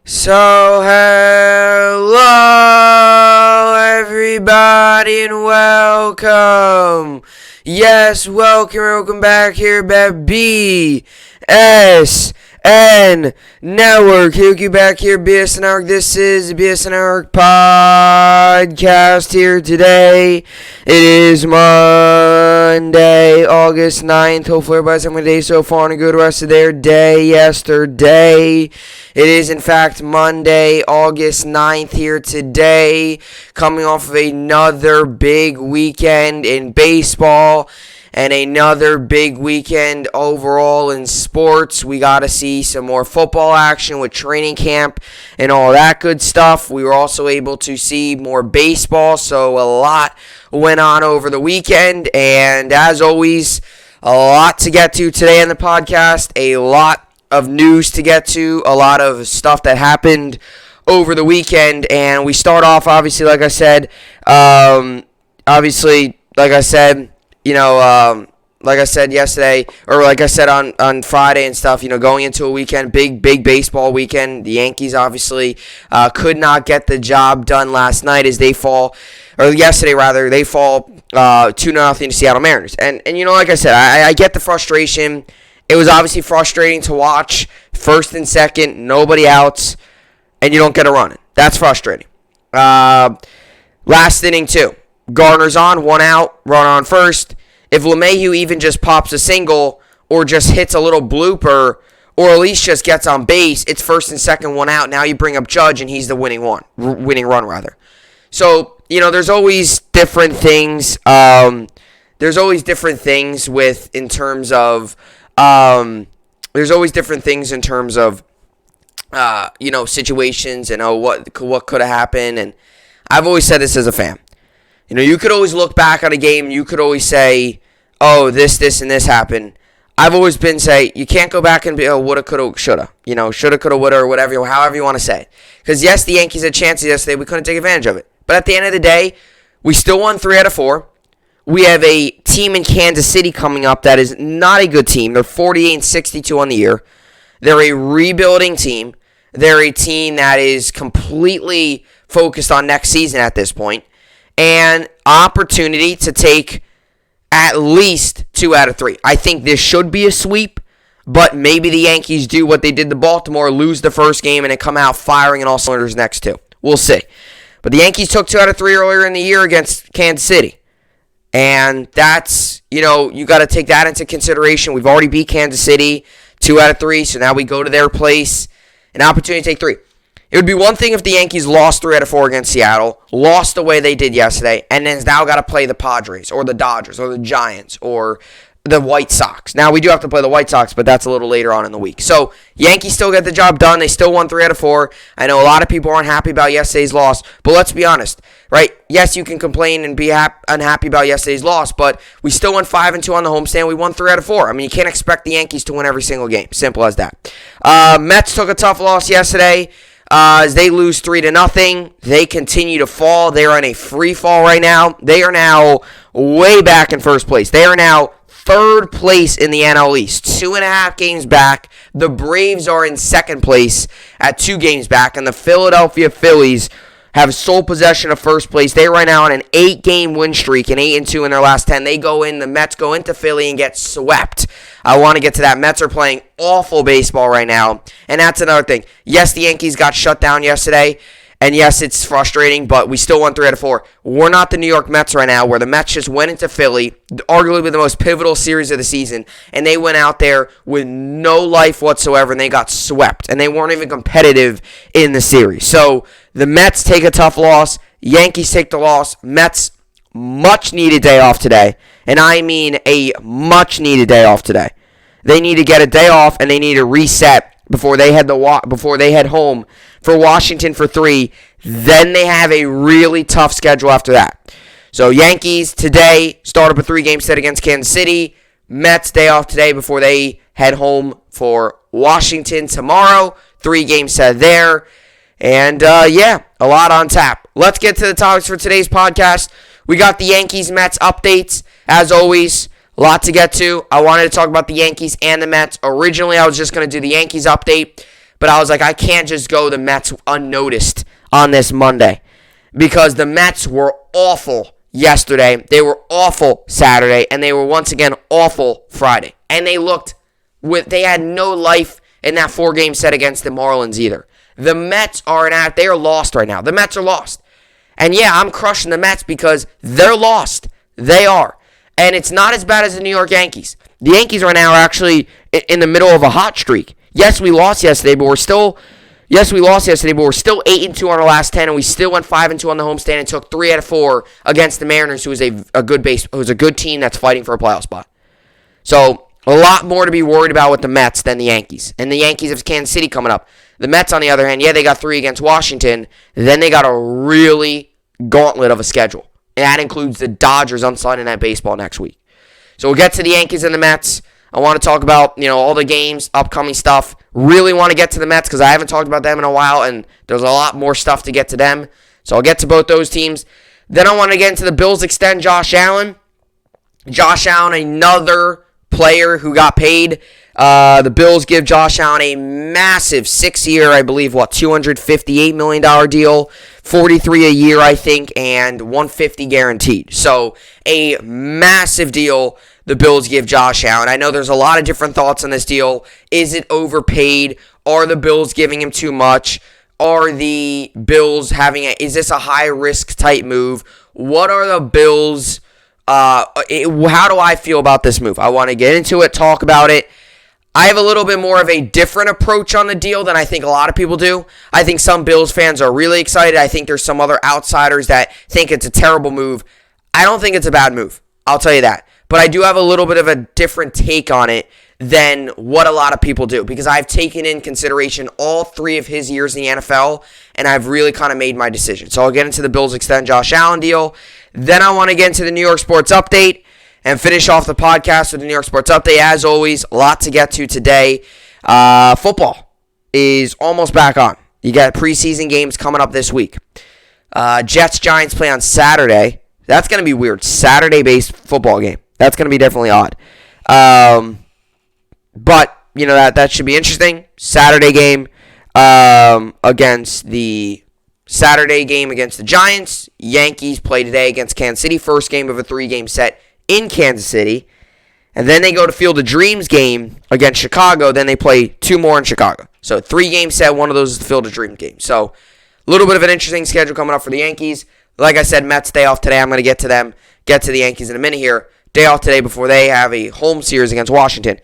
So, hello everybody and welcome. Yes, welcome back here at BSN Network. Huki back here, BSN Network. This is the BSN Network podcast here today. It is Monday, August 9th. Hopefully everybody's having a day so far and a good rest of their day yesterday. It is, in fact, Monday, August 9th here today, coming off of another big weekend in baseball and another big weekend overall in sports. We got to see some more football action with training camp and all that good stuff. We were also able to see more baseball, so a lot went on over the weekend. And as always, a lot to get to today on the podcast, a lot of news to get to, a lot of stuff that happened over the weekend, and we start off obviously like I said yesterday, or like I said on Friday and stuff, going into a weekend, big baseball weekend. The Yankees obviously could not get the job done last night as they fall 2-0 to Seattle Mariners. And like I said, I get the frustration. It was obviously frustrating to watch first and second, nobody outs, and you don't get a run. That's frustrating. Last inning, too. Gardner's on, 1 out, run on first. If LeMahieu even just pops a single or just hits a little blooper or at least just gets on base, it's first and second, 1 out. Now you bring up Judge, and he's the winning run. So, there's always different things. There's always different things situations and what could have happened. And I've always said this as a fan. You could always look back on a game. You could always say, oh, this, and this happened. I've always been say you can't go back and be, oh, woulda, coulda, shoulda. Shoulda, coulda, woulda, or whatever, however you want to say it. Because, yes, the Yankees had chances yesterday. We couldn't take advantage of it. But at the end of the day, we still won 3 out of 4. We have a team in Kansas City coming up that is not a good team. They're 48-62 on the year. They're a rebuilding team. They're a team that is completely focused on next season at this point. And opportunity to take at least 2 out of 3. I think this should be a sweep, but maybe the Yankees do what they did to Baltimore, lose the first game, and then come out firing in all cylinders next 2. We'll see. But the Yankees took 2 out of 3 earlier in the year against Kansas City. And that's, you got to take that into consideration. We've already beat Kansas City 2 out of 3, so now we go to their place. An opportunity to take 3. It would be one thing if the Yankees lost 3 out of 4 against Seattle, lost the way they did yesterday, and then now got to play the Padres or the Dodgers or the Giants or the White Sox. Now, we do have to play the White Sox, but that's a little later on in the week. So, Yankees still get the job done. They still won 3 out of 4. I know a lot of people aren't happy about yesterday's loss, but let's be honest, right? Yes, you can complain and be unhappy about yesterday's loss, but we still won 5-2 on the homestand. We won 3 out of 4. I mean, you can't expect the Yankees to win every single game. Simple as that. Mets took a tough loss yesterday. As they lose 3-0, they continue to fall. They are in a free fall right now. They are now way back in first place. They are now third place in the NL East, 2.5 games back. The Braves are in second place at 2 games back, and the Philadelphia Phillies have sole possession of first place. They're right now on an 8-game win streak, and 8-2 in their last 10. The Mets go into Philly and get swept. I want to get to that. Mets are playing awful baseball right now, and that's another thing. Yes, the Yankees got shut down yesterday, and yes, it's frustrating, but we still won 3 out of 4. We're not the New York Mets right now, where the Mets just went into Philly, arguably the most pivotal series of the season, and they went out there with no life whatsoever, and they got swept, and they weren't even competitive in the series. So the Mets take a tough loss. Yankees take the loss. Mets, much-needed day off today, and I mean a much-needed day off today. They need to get a day off, and they need to reset before they head home for Washington for 3. Then they have a really tough schedule after that. So Yankees today start up a 3-game set against Kansas City. Mets day off today before they head home for Washington tomorrow. 3-game set there. And a lot on tap. Let's get to the topics for today's podcast. We got the Yankees-Mets updates. As always, a lot to get to. I wanted to talk about the Yankees and the Mets. Originally, I was just going to do the Yankees update, but I was like, I can't just go the Mets unnoticed on this Monday because the Mets were awful yesterday. They were awful Saturday, and they were once again awful Friday. And they had no life in that 4-game set against the Marlins either. The Mets they are lost right now. The Mets are lost. And yeah, I'm crushing the Mets because they're lost. They are. And it's not as bad as the New York Yankees. The Yankees right now are actually in the middle of a hot streak. Yes, we lost yesterday, but we're still 8-2 on our last 10, and we still went 5-2 on the homestand and took 3 out of 4 against the Mariners, who is a good team that's fighting for a playoff spot. So a lot more to be worried about with the Mets than the Yankees. And the Yankees have Kansas City coming up. The Mets, on the other hand, yeah, they got 3 against Washington. Then they got a really gauntlet of a schedule. And that includes the Dodgers on Sunday Night Baseball next week. So we'll get to the Yankees and the Mets. I want to talk about, all the games, upcoming stuff. Really want to get to the Mets because I haven't talked about them in a while, and there's a lot more stuff to get to them. So I'll get to both those teams. Then I want to get into the Bills extend Josh Allen. Josh Allen, another player who got paid. The Bills give Josh Allen a massive 6-year, I believe, $258 million deal, $43 a year, I think, and $150 guaranteed. So a massive deal the Bills give Josh Allen. I know there's a lot of different thoughts on this deal. Is it overpaid? Are the Bills giving him too much? Are the Bills is this a high-risk type move? What are the Bills, how do I feel about this move? I want to get into it, talk about it. I have a little bit more of a different approach on the deal than I think a lot of people do. I think some Bills fans are really excited. I think there's some other outsiders that think it's a terrible move. I don't think it's a bad move. I'll tell you that. But I do have a little bit of a different take on it than what a lot of people do because I've taken in consideration all 3 of his years in the NFL, and I've really kind of made my decision. So I'll get into the Bills extend Josh Allen deal. Then I want to get into the New York Sports Update and finish off the podcast with the New York Sports Update. As always, a lot to get to today. Football is almost back on. You got preseason games coming up this week. Jets-Giants play on Saturday. That's going to be weird. Saturday-based football game. That's going to be definitely odd. But, that should be interesting. Saturday game against the Giants. Yankees play today against Kansas City. First game of a 3-game set in Kansas City. And then they go to Field of Dreams game against Chicago. Then they play 2 more in Chicago. So 3-game set. One of those is the Field of Dreams game. So a little bit of an interesting schedule coming up for the Yankees. Like I said, Mets day off today. I'm going to get to them. Get to the Yankees in a minute here. Day off today before they have a home series against Washington.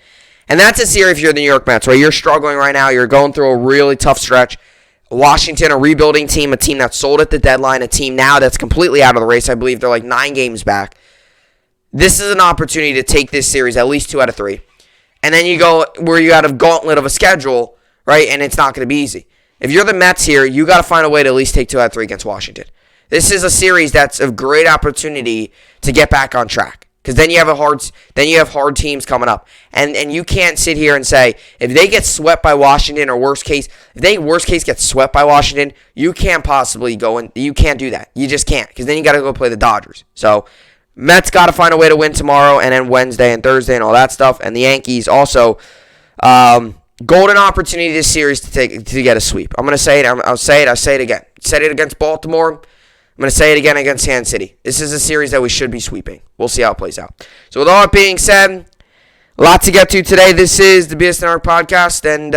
And that's a series if you're the New York Mets, right? You're struggling right now. You're going through a really tough stretch. Washington, a rebuilding team, a team that sold at the deadline, a team now that's completely out of the race. I believe they're like 9 games back. This is an opportunity to take this series at least 2 out of 3. And then you go where you got a gauntlet of a schedule, right? And it's not going to be easy. If you're the Mets here, you got to find a way to at least take 2 out of 3 against Washington. This is a series that's a great opportunity to get back on track. Because then you have hard teams coming up. And you can't sit here and say, if they get swept by Washington, or worst case get swept by Washington, you can't possibly go in. You can't do that. You just can't. Because then you got to go play the Dodgers. So, Mets got to find a way to win tomorrow, and then Wednesday and Thursday and all that stuff. And the Yankees also, golden opportunity this series to get a sweep. I'm going to say it. I'll say it again. Said it against Baltimore. I'm going to say it again against Kansas City. This is a series that we should be sweeping. We'll see how it plays out. So with all that being said, a lot to get to today. This is the BSN podcast, and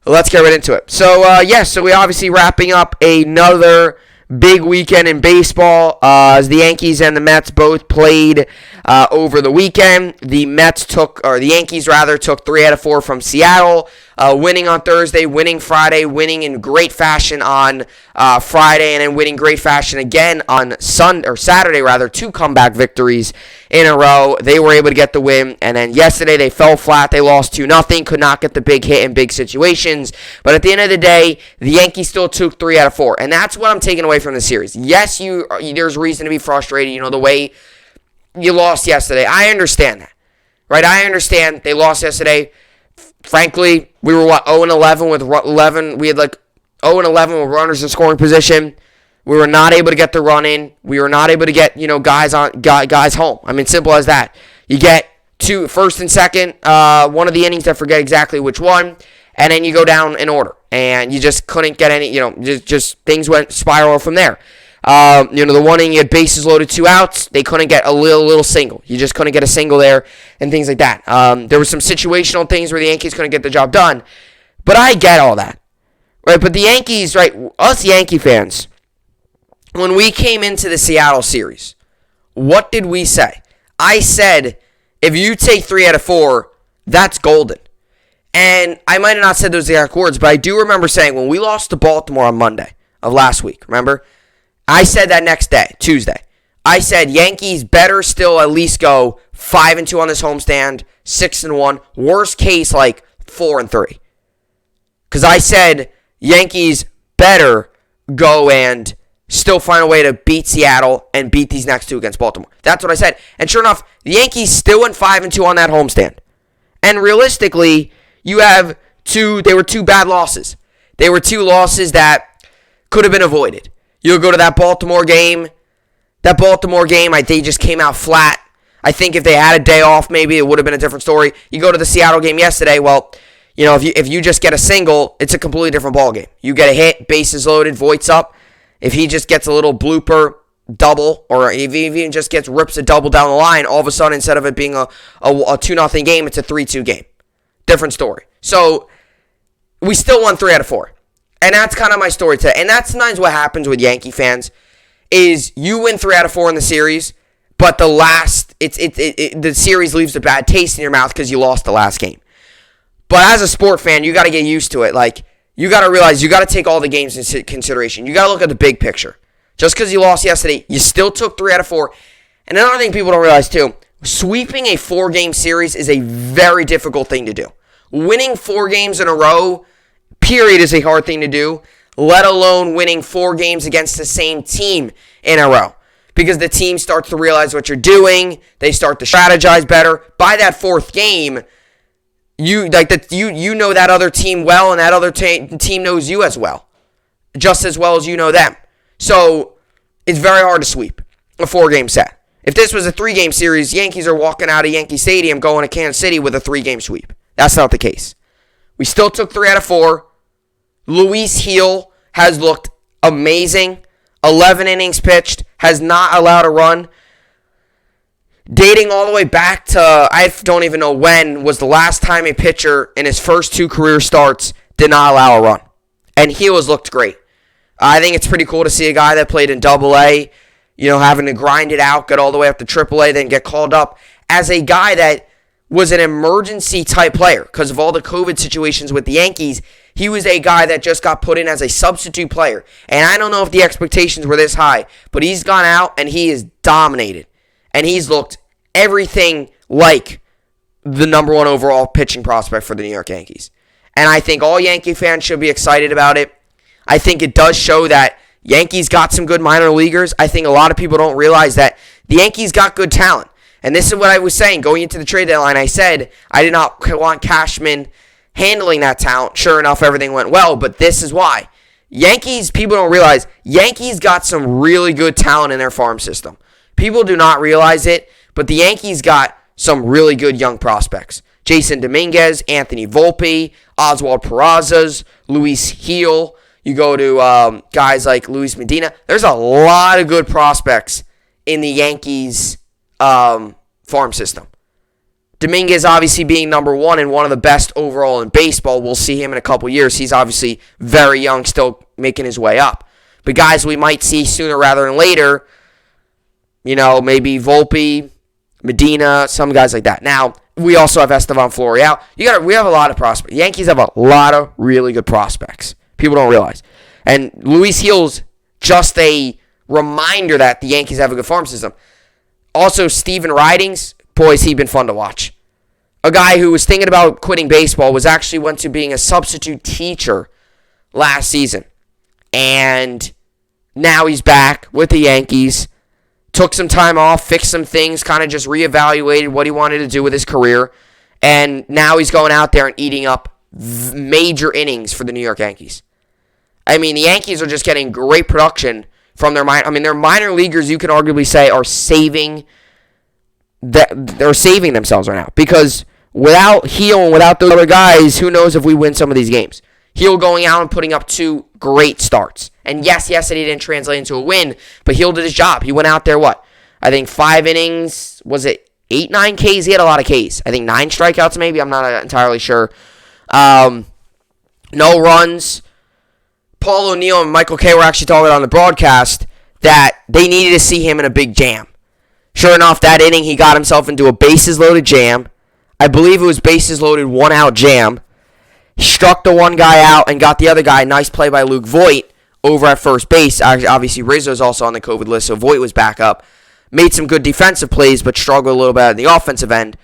let's get right into it. So, so we obviously wrapping up another big weekend in baseball as the Yankees and the Mets both played over the weekend. The Yankees took 3 out of 4 from Seattle, winning on Thursday, winning Friday, winning in great fashion on Friday, and then winning great fashion again on Saturday, 2 comeback victories in a row. They were able to get the win, and then yesterday they fell flat. They lost 2-0, could not get the big hit in big situations, but at the end of the day, the Yankees still took 3 out of 4, and that's what I'm taking away from the series. Yes, there's reason to be frustrated, the way you lost yesterday. I understand that, right? I understand they lost yesterday. Frankly, we were 0-11 with 11. We had 0-11 with runners in scoring position. We were not able to get the run in. We were not able to get guys home. I mean, simple as that. You get 2 first and second, one of the innings. I forget exactly which one, And then you go down in order, and you just couldn't get any, just things went spiral from there. The one inning you had bases loaded, 2 outs, they couldn't get a little single. You just couldn't get a single there and things like that. There were some situational things where the Yankees couldn't get the job done, but I get all that, right? But the Yankees, right, us Yankee fans, when we came into the Seattle series, what did we say? I said, if you take 3 out of 4, that's golden. And I might have not said those exact words, but I do remember saying when we lost to Baltimore on Monday of last week, remember? I said that next day, Tuesday. I said Yankees better still at least go 5-2 on this homestand, 6-1. Worst case, like 4-3. Because I said Yankees better go and still find a way to beat Seattle and beat these next 2 against Baltimore. That's what I said. And sure enough, the Yankees still went 5-2 on that homestand. And realistically, you have they were 2 bad losses. They were 2 losses that could have been avoided. You'll go to that Baltimore game. That Baltimore game, they just came out flat. I think if they had a day off, maybe it would have been a different story. You go to the Seattle game yesterday, well, if you just get a single, it's a completely different ballgame. You get a hit, bases loaded, Voigt's up. If he just gets a little blooper double, or if he even just rips a double down the line, all of a sudden, instead of it being a 2-0 game, it's a 3-2 game. Different story. So, we still won 3 out of 4. And that's kind of my story today. And that's sometimes what happens with Yankee fans, is you win 3 out of 4 in the series, but the series leaves a bad taste in your mouth because you lost the last game. But as a sport fan, you got to get used to it. Like, you got to realize you got to take all the games into consideration. You got to look at the big picture. Just because you lost yesterday, you still took 3 out of 4. And another thing people don't realize too, sweeping a 4-game series is a very difficult thing to do. Winning 4 games in a row, period, is a hard thing to do, let alone winning 4 games against the same team in a row. Because the team starts to realize what you're doing, they start to strategize better. By that 4th game, you know that other team well, and that other team knows you as well. Just as well as you know them. So, it's very hard to sweep a 4-game set. If this was a 3-game series, Yankees are walking out of Yankee Stadium going to Kansas City with a 3-game sweep. That's not the case. We still took 3 out of 4. Luis Gil has looked amazing. 11 innings pitched. Has not allowed a run. Dating all the way back to, I don't even know when, was the last time a pitcher in his first 2 career starts did not allow a run. And Gil has looked great. I think it's pretty cool to see a guy that played in Double-A, having to grind it out, get all the way up to Triple-A, then get called up as a guy that was an emergency type player because of all the COVID situations with the Yankees. He was a guy that just got put in as a substitute player. And I don't know if the expectations were this high, but he's gone out and he is dominated. And he's looked everything like the number 1 overall pitching prospect for the New York Yankees. And I think all Yankee fans should be excited about it. I think it does show that Yankees got some good minor leaguers. I think a lot of people don't realize that the Yankees got good talent. And this is what I was saying going into the trade deadline. I said I did not want Cashman handling that talent. Sure enough, everything went well, but this is why. Yankees, people don't realize, Yankees got some really good talent in their farm system. People do not realize it, but the Yankees got some really good young prospects. Jason Dominguez, Anthony Volpe, Oswald Peraza's, Luis Gil. You go to guys like Luis Medina. There's a lot of good prospects in the Yankees farm system. Dominguez obviously being number 1 and one of the best overall in baseball. We'll see him in a couple years. He's obviously very young, still making his way up. But guys we might see sooner rather than later, maybe Volpe, Medina, some guys like that. Now, we also have Estevan Florial. We have a lot of prospects. Yankees have a lot of really good prospects. People don't realize. And Luis Gil's just a reminder that the Yankees have a good farm system. Also, Steven Ridings, boys, he's been fun to watch. A guy who was thinking about quitting baseball went to being a substitute teacher last season. And now he's back with the Yankees. Took some time off, fixed some things, kind of just reevaluated what he wanted to do with his career. And now he's going out there and eating up major innings for the New York Yankees. I mean, the Yankees are just getting great production from their their minor leaguers, you could arguably say, are saving themselves right now. Because without Heel and without those other guys, who knows if we win some of these games. Heel going out and putting up 2 great starts. And yes, yesterday didn't translate into a win, but Heel did his job. He went out there, I think 5 innings, was it 8, 9 Ks? He had a lot of Ks. I think 9 strikeouts maybe, I'm not entirely sure. No runs. Paul O'Neill and Michael Kay were actually talking on the broadcast that they needed to see him in a big jam. Sure enough, that inning he got himself into a bases-loaded jam. I believe it was bases-loaded, 1-out jam. He struck the one guy out and got the other guy. Nice play by Luke Voit over at first base. Obviously, Rizzo's also on the COVID list, so Voit was back up. Made some good defensive plays, but struggled a little bit on the offensive end.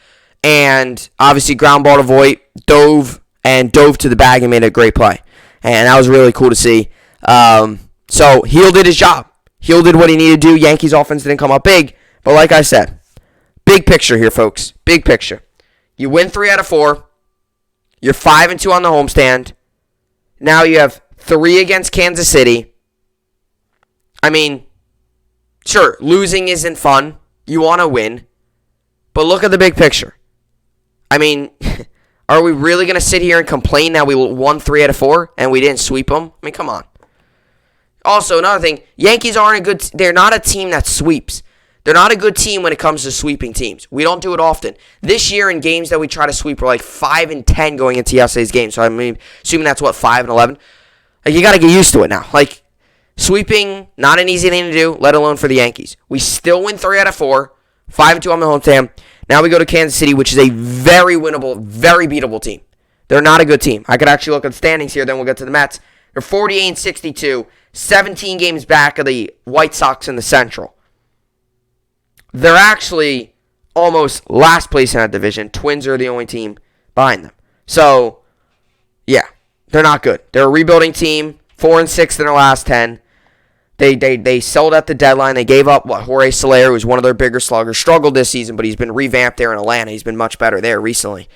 And obviously, ground ball to Voit, dove to the bag and made a great play. And that was really cool to see. So, Heel did his job. Heel did what he needed to do. Yankees offense didn't come up big. But like I said, big picture here, folks. Big picture. You win 3 out of 4. You're 5-2 on the homestand. Now you have 3 against Kansas City. I mean, sure, losing isn't fun. You want to win. But look at the big picture. I mean, are we really going to sit here and complain that we won 3 out of 4 and we didn't sweep them? I mean, come on. Also, another thing, Yankees they're not a team that sweeps. They're not a good team when it comes to sweeping teams. We don't do it often. This year in games that we try to sweep, we're like 5-10 going into yesterday's game. So I mean, assuming that's 5-11. Like, you got to get used to it now. Like, sweeping, not an easy thing to do, let alone for the Yankees. We still win 3 out of 4, 5-2 on the homestand. Now we go to Kansas City, which is a very winnable, very beatable team. They're not a good team. I could actually look at the standings here, then we'll get to the Mets. They're 48-62, 17 games back of the White Sox in the Central. They're actually almost last place in that division. Twins are the only team behind them. So, yeah, they're not good. They're a rebuilding team, 4-6 in their last 10. They sold at the deadline. They gave up Jorge Soler, who's one of their bigger sluggers. Struggled this season, but he's been revamped there in Atlanta. He's been much better there recently.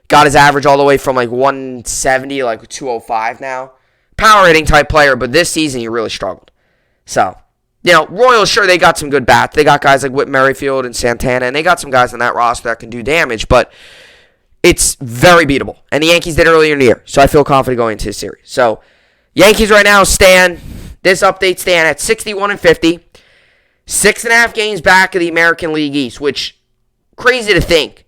Got his average all the way from 170 to 205 now. Power hitting type player, but this season he really struggled. So, Royals, sure, they got some good bats. They got guys like Whit Merrifield and Santana, and they got some guys on that roster that can do damage, but it's very beatable. And the Yankees did earlier in the year, so I feel confident going into this series. So, Yankees right now stand at 61-50, 6.5 games back of the American League East, which, crazy to think.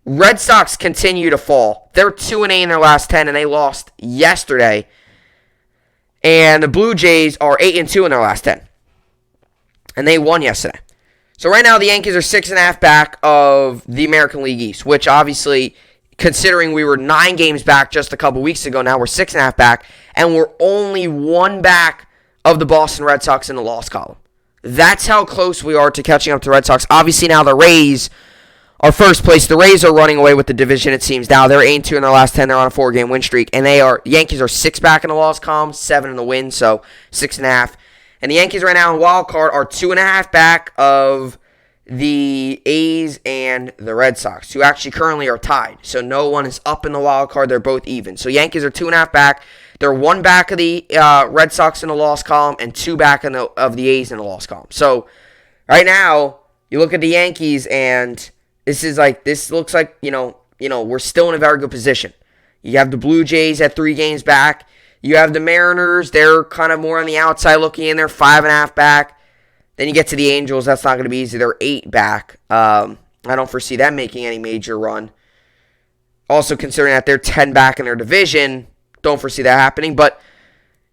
Red Sox continue to fall. They're 2-8 in their last 10, and they lost yesterday. And the Blue Jays are 8-2 in their last 10. And they won yesterday. So right now the Yankees are 6.5 back of the American League East, which obviously, considering we were 9 games back just a couple weeks ago, now we're 6.5 back, and we're only 1 back of the Boston Red Sox in the loss column. That's how close we are to catching up to the Red Sox. Obviously now the Rays are first place. The Rays are running away with the division, it seems. Now they're 8-2 in their last 10. They're on a 4-game win streak. And Yankees are 6 back in the loss column, 7 in the win, so 6.5. And the Yankees right now in wild card are 2.5 back of the A's and the Red Sox, who actually currently are tied. So no one is up in the wild card. They're both even. So Yankees are 2.5 back. They're 1 back of the Red Sox in the loss column and 2 back of the A's in the loss column. So right now, you look at the Yankees and this looks like, we're still in a very good position. You have the Blue Jays at 3 games back. You have the Mariners. They're kind of more on the outside looking in. They're 5.5 back. Then you get to the Angels. That's not going to be easy. They're 8 back. I don't foresee them making any major run. Also, considering that they're 10 back in their division, don't foresee that happening. But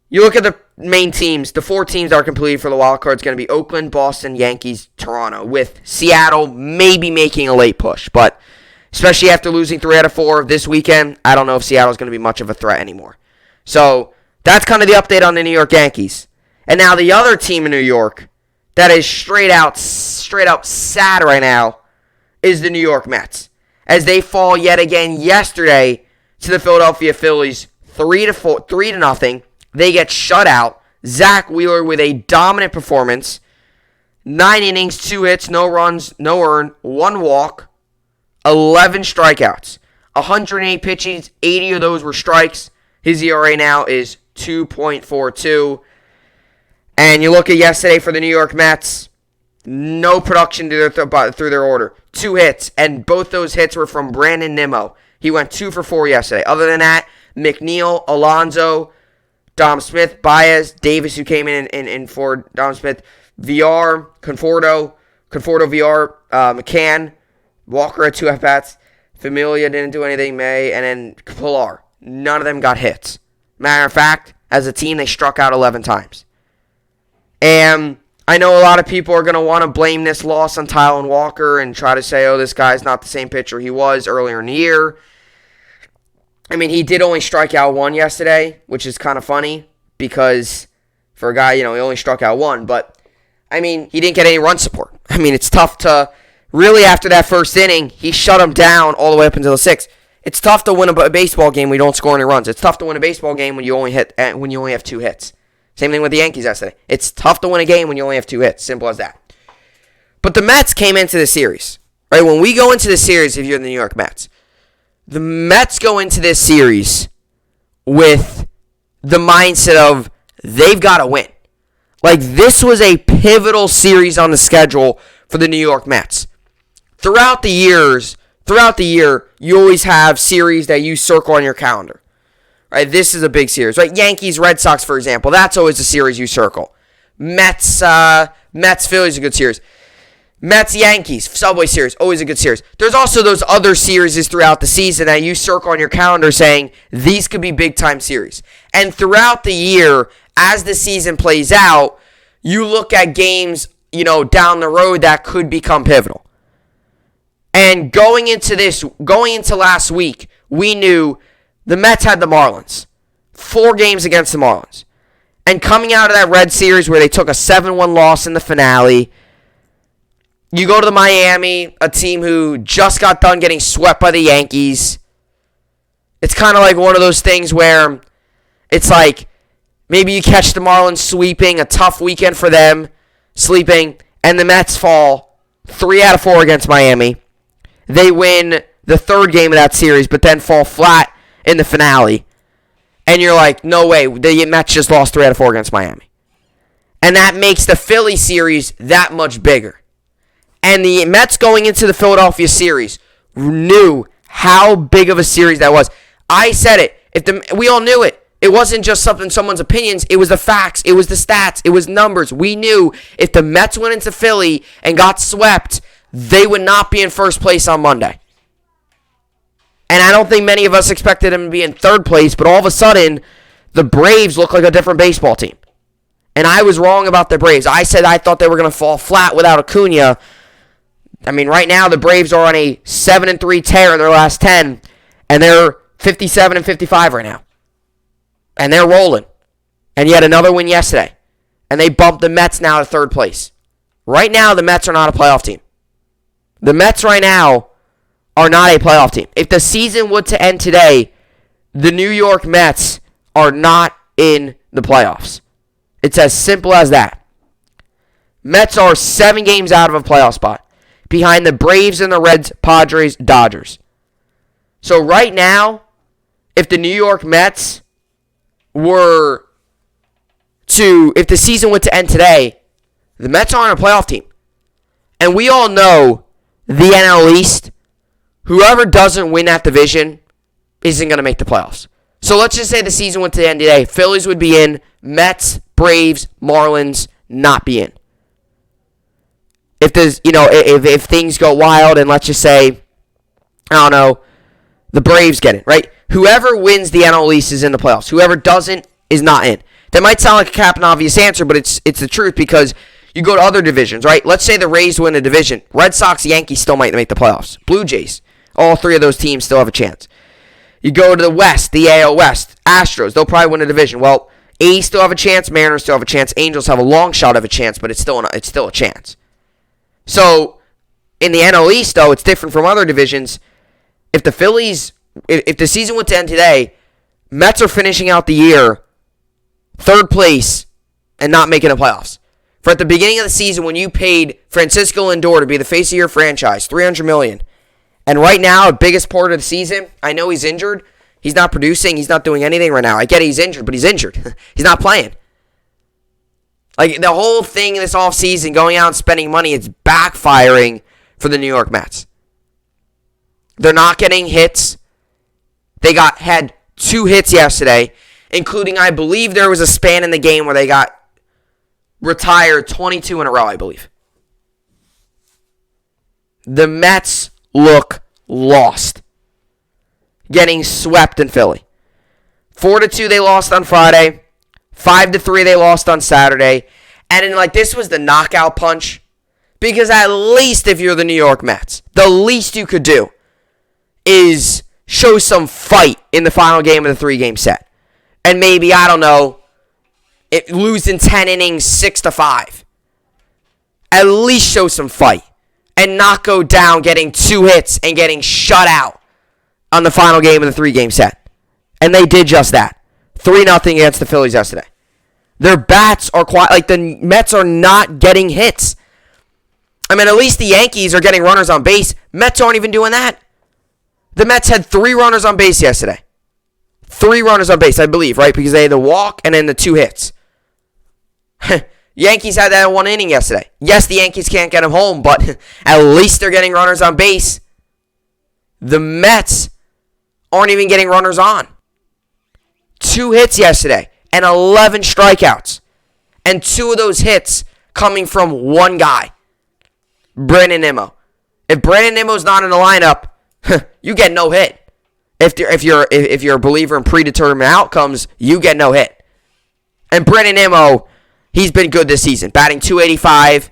you look at the main teams. The 4 teams that are completed for the wild card is going to be Oakland, Boston, Yankees, Toronto, with Seattle maybe making a late push. But especially after losing 3 out of 4 this weekend, I don't know if Seattle's going to be much of a threat anymore. So that's kind of the update on the New York Yankees. And now the other team in New York that is straight out sad right now is the New York Mets, as they fall yet again yesterday to the Philadelphia Phillies 3-0. They get shut out. Zach Wheeler with a dominant performance. 9 innings, 2 hits, no runs, no earned, 1 walk, 11 strikeouts. 108 pitches, 80 of those were strikes. His ERA now is 2.42. And you look at yesterday for the New York Mets, No production through their order. 2 hits, and both those hits were from Brandon Nimmo. He went 2 for 4 yesterday. Other than that, McNeil, Alonso, Dom Smith, Baez, Davis, who came in for Dom Smith, VR, Conforto, VR, McCann, Walker had 2 at-bats, Familia didn't do anything, May, and then Pilar. None of them got hits. Matter of fact, as a team, they struck out 11 times. And I know a lot of people are going to want to blame this loss on Tylen Walker and try to say, oh, this guy's not the same pitcher he was earlier in the year. I mean, he did only strike out 1 yesterday, which is kind of funny because for a guy, he only struck out 1. But, I mean, he didn't get any run support. I mean, it's tough to really, after that first inning, he shut him down all the way up until the 6th. It's tough to win a baseball game when you don't score any runs. It's tough to win a baseball game when you only have 2 hits. Same thing with the Yankees yesterday. It's tough to win a game when you only have 2 hits. Simple as that. But the Mets came into the series. Right? When we go into the series, if you're the New York Mets, the Mets go into this series with the mindset of they've got to win. Like, this was a pivotal series on the schedule for the New York Mets. Throughout the year, you always have series that you circle on your calendar. Right? This is a big series. Right? Yankees, Red Sox, for example. That's always a series you circle. Mets, Phillies, a good series. Mets, Yankees, Subway Series, always a good series. There's also those other series throughout the season that you circle on your calendar saying these could be big-time series. And throughout the year, as the season plays out, you look at games, down the road that could become pivotal. And going into last week, we knew the Mets had the Marlins. 4 games against the Marlins. And coming out of that Red Series where they took a 7-1 loss in the finale, you go to the Miami, a team who just got done getting swept by the Yankees. It's kind of like one of those things where it's like maybe you catch the Marlins sweeping, a tough weekend for them, sleeping, and the Mets fall 3 out of 4 against Miami. They win the 3rd game of that series, but then fall flat in the finale. And you're like, no way, the Mets just lost 3 out of 4 against Miami. And that makes the Philly series that much bigger. And the Mets going into the Philadelphia series knew how big of a series that was. I said it. We all knew it. It wasn't just someone's opinions. It was the facts. It was the stats. It was numbers. We knew if the Mets went into Philly and got swept, they would not be in first place on Monday. And I don't think many of us expected them to be in 3rd place, but all of a sudden, the Braves look like a different baseball team. And I was wrong about the Braves. I said I thought they were going to fall flat without Acuna. I mean, right now, the Braves are on a 7-3 tear in their last 10, and they're 57-55 right now. And they're rolling. And yet another win yesterday. And they bumped the Mets now to 3rd place. Right now, the Mets are not a playoff team. The Mets right now are not a playoff team. If the season were to end today, the New York Mets are not in the playoffs. It's as simple as that. Mets are 7 games out of a playoff spot, behind the Braves and the Reds, Padres, Dodgers. So right now, if the New York Mets if the season were to end today, the Mets aren't a playoff team. And we all know the NL East, whoever doesn't win that division isn't going to make the playoffs. So let's just say the season went to end today. Phillies would be in, Mets, Braves, Marlins not be in. If there's, if things go wild and let's just say, I don't know, the Braves get it, right? Whoever wins the NL East is in the playoffs. Whoever doesn't is not in. That might sound like a cap and obvious answer, but it's the truth because you go to other divisions, right? Let's say the Rays win a division. Red Sox, Yankees still might make the playoffs. Blue Jays, all 3 of those teams still have a chance. You go to the West, the AL West, Astros, they'll probably win a division. Well, A's still have a chance, Mariners still have a chance, Angels have a long shot of a chance, but it's still a chance. So, in the NL East, though, it's different from other divisions. If the season went to end today, Mets are finishing out the year 3rd place and not making the playoffs. For at the beginning of the season, when you paid Francisco Lindor to be the face of your franchise, $300 million, and right now, the biggest part of the season, I know he's injured. He's not producing. He's not doing anything right now. I get he's injured, but he's injured. He's not playing. Like, the whole thing this offseason, going out and spending money, it's backfiring for the New York Mets. They're not getting hits. They had 2 hits yesterday, including, I believe there was a span in the game where they got retired 22 in a row, I believe. The Mets look lost. Getting swept in Philly. 4-2 they lost on Friday. 5-3 they lost on Saturday. And then, this was the knockout punch. Because at least if you're the New York Mets, the least you could do is show some fight in the final game of the 3-game set. And maybe, I don't know, lose in 10 innings 6-5. At least show some fight. And not go down getting 2 hits and getting shut out on the final game of the 3-game set. And they did just that. 3-0 against the Phillies yesterday. Their bats are quiet. The Mets are not getting hits. I mean, at least the Yankees are getting runners on base. Mets aren't even doing that. The Mets had 3 runners on base yesterday. 3 runners on base, I believe, right? Because they had the walk and then the 2 hits. Yankees had that in 1 inning yesterday. Yes, the Yankees can't get them home, but at least they're getting runners on base. The Mets aren't even getting runners on. 2 hits yesterday and 11 strikeouts. And 2 of those hits coming from one guy, Brandon Nimmo. If Brandon Nimmo's not in the lineup, you get no hit. If you're a believer in predetermined outcomes, you get no hit. And Brandon Nimmo, he's been good this season, batting .285.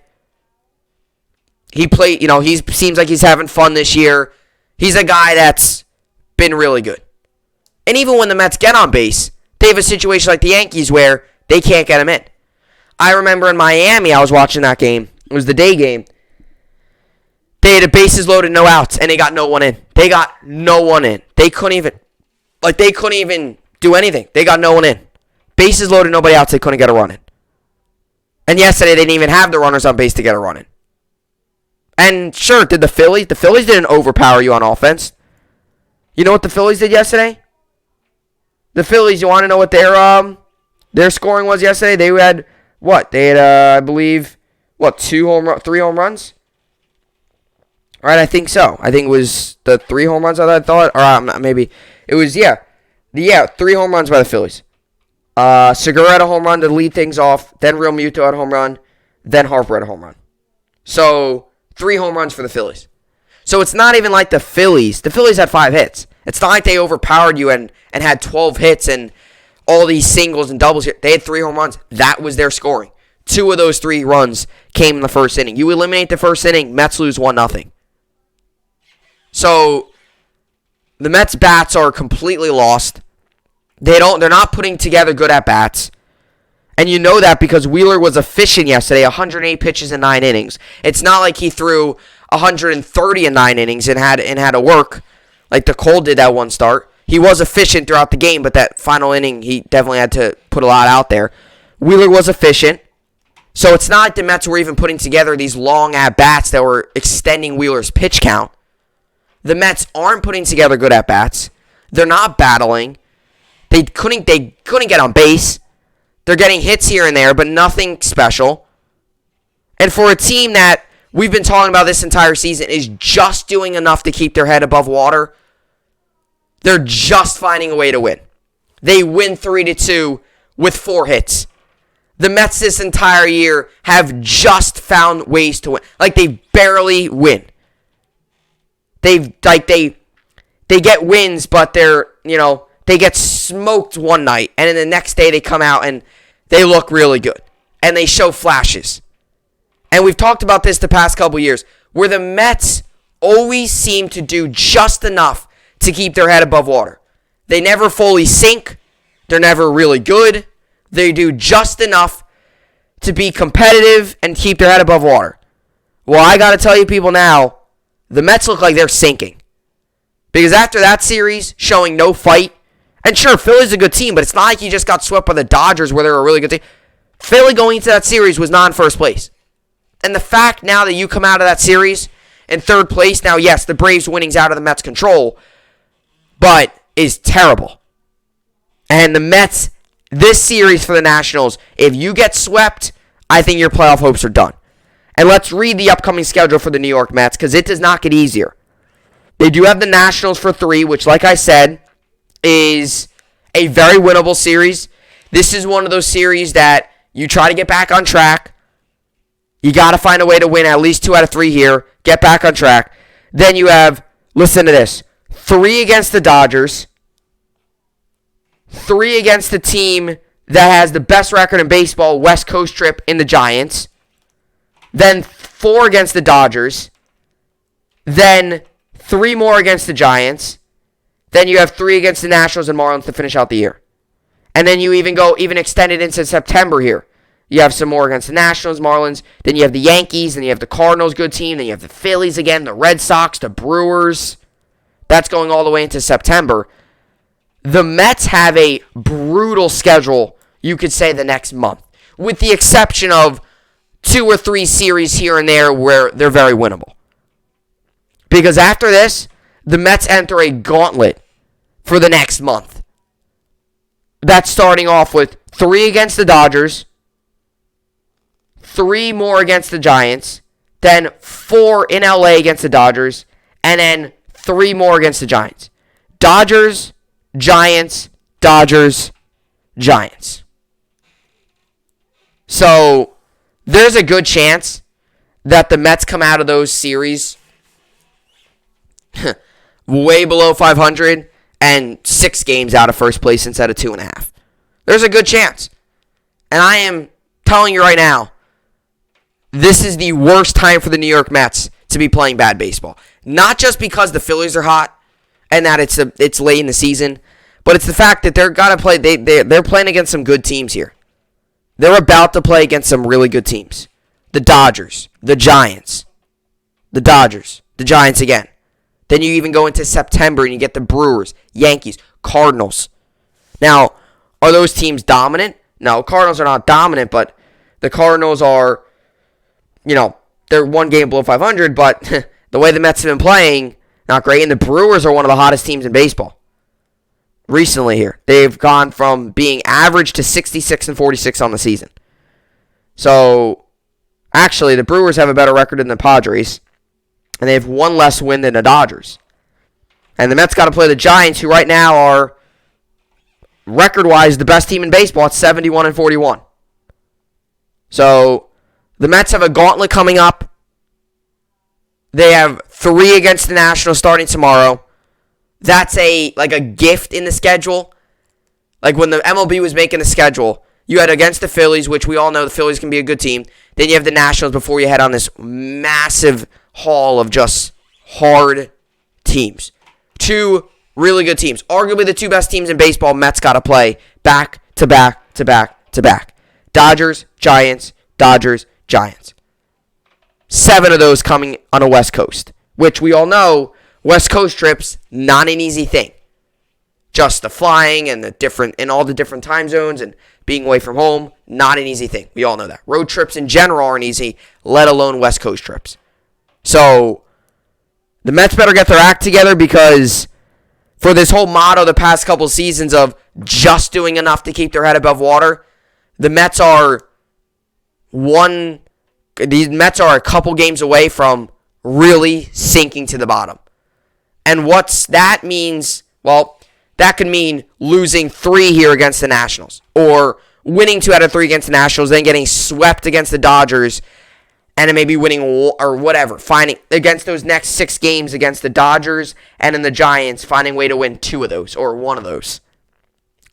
He seems like he's having fun this year. He's a guy that's been really good. And even when the Mets get on base, they have a situation like the Yankees where they can't get him in. I remember in Miami, I was watching that game. It was the day game. They had a bases loaded, no outs, and they got no one in. They got no one in. They couldn't even do anything. They got no one in. Bases loaded, nobody outs, they couldn't get a run in. And yesterday, they didn't even have the runners on base to get a run in. And sure, the Phillies didn't overpower you on offense. You know what the Phillies did yesterday? The Phillies, you want to know what their scoring was yesterday? They had, what? They had, I believe, 3 home runs? Right, I think so. I think it was the 3 home runs I thought. Or maybe it was, 3 home runs by the Phillies. Segura had a home run to lead things off. Then Real Muto had a home run. Then Harper had a home run. So, 3 home runs for the Phillies. So, it's not even like the Phillies. The Phillies had 5 hits. It's not like they overpowered you and had 12 hits and all these singles and doubles. They had 3 home runs. That was their scoring. 2 of those 3 runs came in the first inning. You eliminate the first inning, Mets lose 1-0. So, the Mets' bats are completely lost. They're not putting together good at-bats. And you know that because Wheeler was efficient yesterday, 108 pitches in 9 innings. It's not like he threw 130 in 9 innings and had to work like the Cole did that one start. He was efficient throughout the game, but that final inning, he definitely had to put a lot out there. Wheeler was efficient. So it's not like the Mets were even putting together these long at-bats that were extending Wheeler's pitch count. The Mets aren't putting together good at-bats. They're not battling. They couldn't get on base. They're getting hits here and there, but nothing special. And for a team that we've been talking about this entire season is just doing enough to keep their head above water, they're just finding a way to win. They win 3-2 with 4 hits. The Mets this entire year have just found ways to win. They barely win. They get wins, but they get smoked one night, and then the next day they come out and they look really good. And they show flashes. And we've talked about this the past couple years, where the Mets always seem to do just enough to keep their head above water. They never fully sink. They're never really good. They do just enough to be competitive and keep their head above water. Well, I got to tell you people now, the Mets look like they're sinking. Because after that series, showing no fight, and sure, Philly's a good team, but it's not like you just got swept by the Dodgers where they're a really good team. Philly going into that series was not in first place. And the fact now that you come out of that series in third place, now yes, the Braves winning's out of the Mets' control, but is terrible. And the Mets, this series for the Nationals, if you get swept, I think your playoff hopes are done. And let's read the upcoming schedule for the New York Mets, because it does not get easier. They do have the Nationals for 3, which, like I said, is a very winnable series. This is one of those series that you try to get back on track. You got to find a way to win at least 2 out of 3 here. Get back on track. Then you have, listen to this, 3 against the Dodgers, 3 against the team that has the best record in baseball, West Coast trip, in the Giants, then 4 against the Dodgers, then 3 more against the Giants, then you have 3 against the Nationals and Marlins to finish out the year. And then you even extend it into September here. You have some more against the Nationals, Marlins, then you have the Yankees, then you have the Cardinals, good team, then you have the Phillies again, the Red Sox, the Brewers. That's going all the way into September. The Mets have a brutal schedule, you could say, the next month, with the exception of 2 or 3 series here and there where they're very winnable. Because after this, the Mets enter a gauntlet for the next month. That's starting off with 3 against the Dodgers, 3 more against the Giants, then 4 in LA against the Dodgers, and then 3 more against the Giants. Dodgers, Giants, Dodgers, Giants. So, there's a good chance that the Mets come out of those series way below 500 and 6 games out of first place instead of 2.5. There's a good chance. And I am telling you right now, this is the worst time for the New York Mets to be playing bad baseball. Not just because the Phillies are hot and that it's late in the season, but it's the fact that they're playing against some good teams here. They're about to play against some really good teams. The Dodgers, the Giants, the Dodgers, the Giants again. Then you even go into September and you get the Brewers, Yankees, Cardinals. Now, are those teams dominant? No, Cardinals are not dominant, but the Cardinals are, they're 1 game below 500, but the way the Mets have been playing, not great. And the Brewers are one of the hottest teams in baseball. Recently here, they've gone from being average to 66 and 46 on the season. So, actually, the Brewers have a better record than the Padres, and they have 1 less win than the Dodgers. And the Mets got to play the Giants, who right now are, record-wise, the best team in baseball at 71 and 41. So, the Mets have a gauntlet coming up. They have 3 against the Nationals starting tomorrow. That's a gift in the schedule. Like when the MLB was making the schedule, you had against the Phillies, which we all know the Phillies can be a good team. Then you have the Nationals before you head on this massive haul of just hard teams. 2 really good teams. Arguably the 2 best teams in baseball, Mets got to play back to back to back to back. Dodgers, Giants, Dodgers, Giants. 7 of those coming on a West Coast, which we all know West Coast trips, not an easy thing. Just the flying and all the different time zones and being away from home, not an easy thing. We all know that. Road trips in general aren't easy, let alone West Coast trips. So, the Mets better get their act together, because for this whole motto the past couple seasons of just doing enough to keep their head above water, the Mets are a couple games away from really sinking to the bottom. And what's that means? Well, that could mean losing 3 here against the Nationals, or winning 2 out of 3 against the Nationals, then getting swept against the Dodgers, and then maybe winning or whatever, finding against those next 6 games against the Dodgers and then the Giants, finding a way to win 2 of those or 1 of those.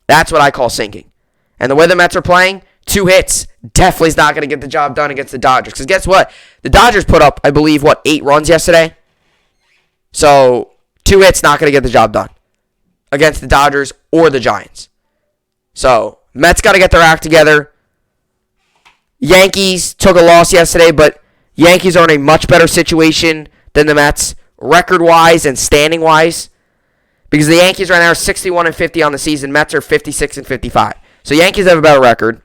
That's what I call sinking. And the way the Mets are playing, 2 hits definitely is not going to get the job done against the Dodgers. Because guess what? The Dodgers put up, I believe, 8 runs yesterday? So 2 hits not going to get the job done against the Dodgers or the Giants. So, Mets got to get their act together. Yankees took a loss yesterday, but Yankees are in a much better situation than the Mets, record-wise and standing-wise. Because the Yankees right now are 61 and 50 on the season. Mets are 56 and 55. So, Yankees have a better record.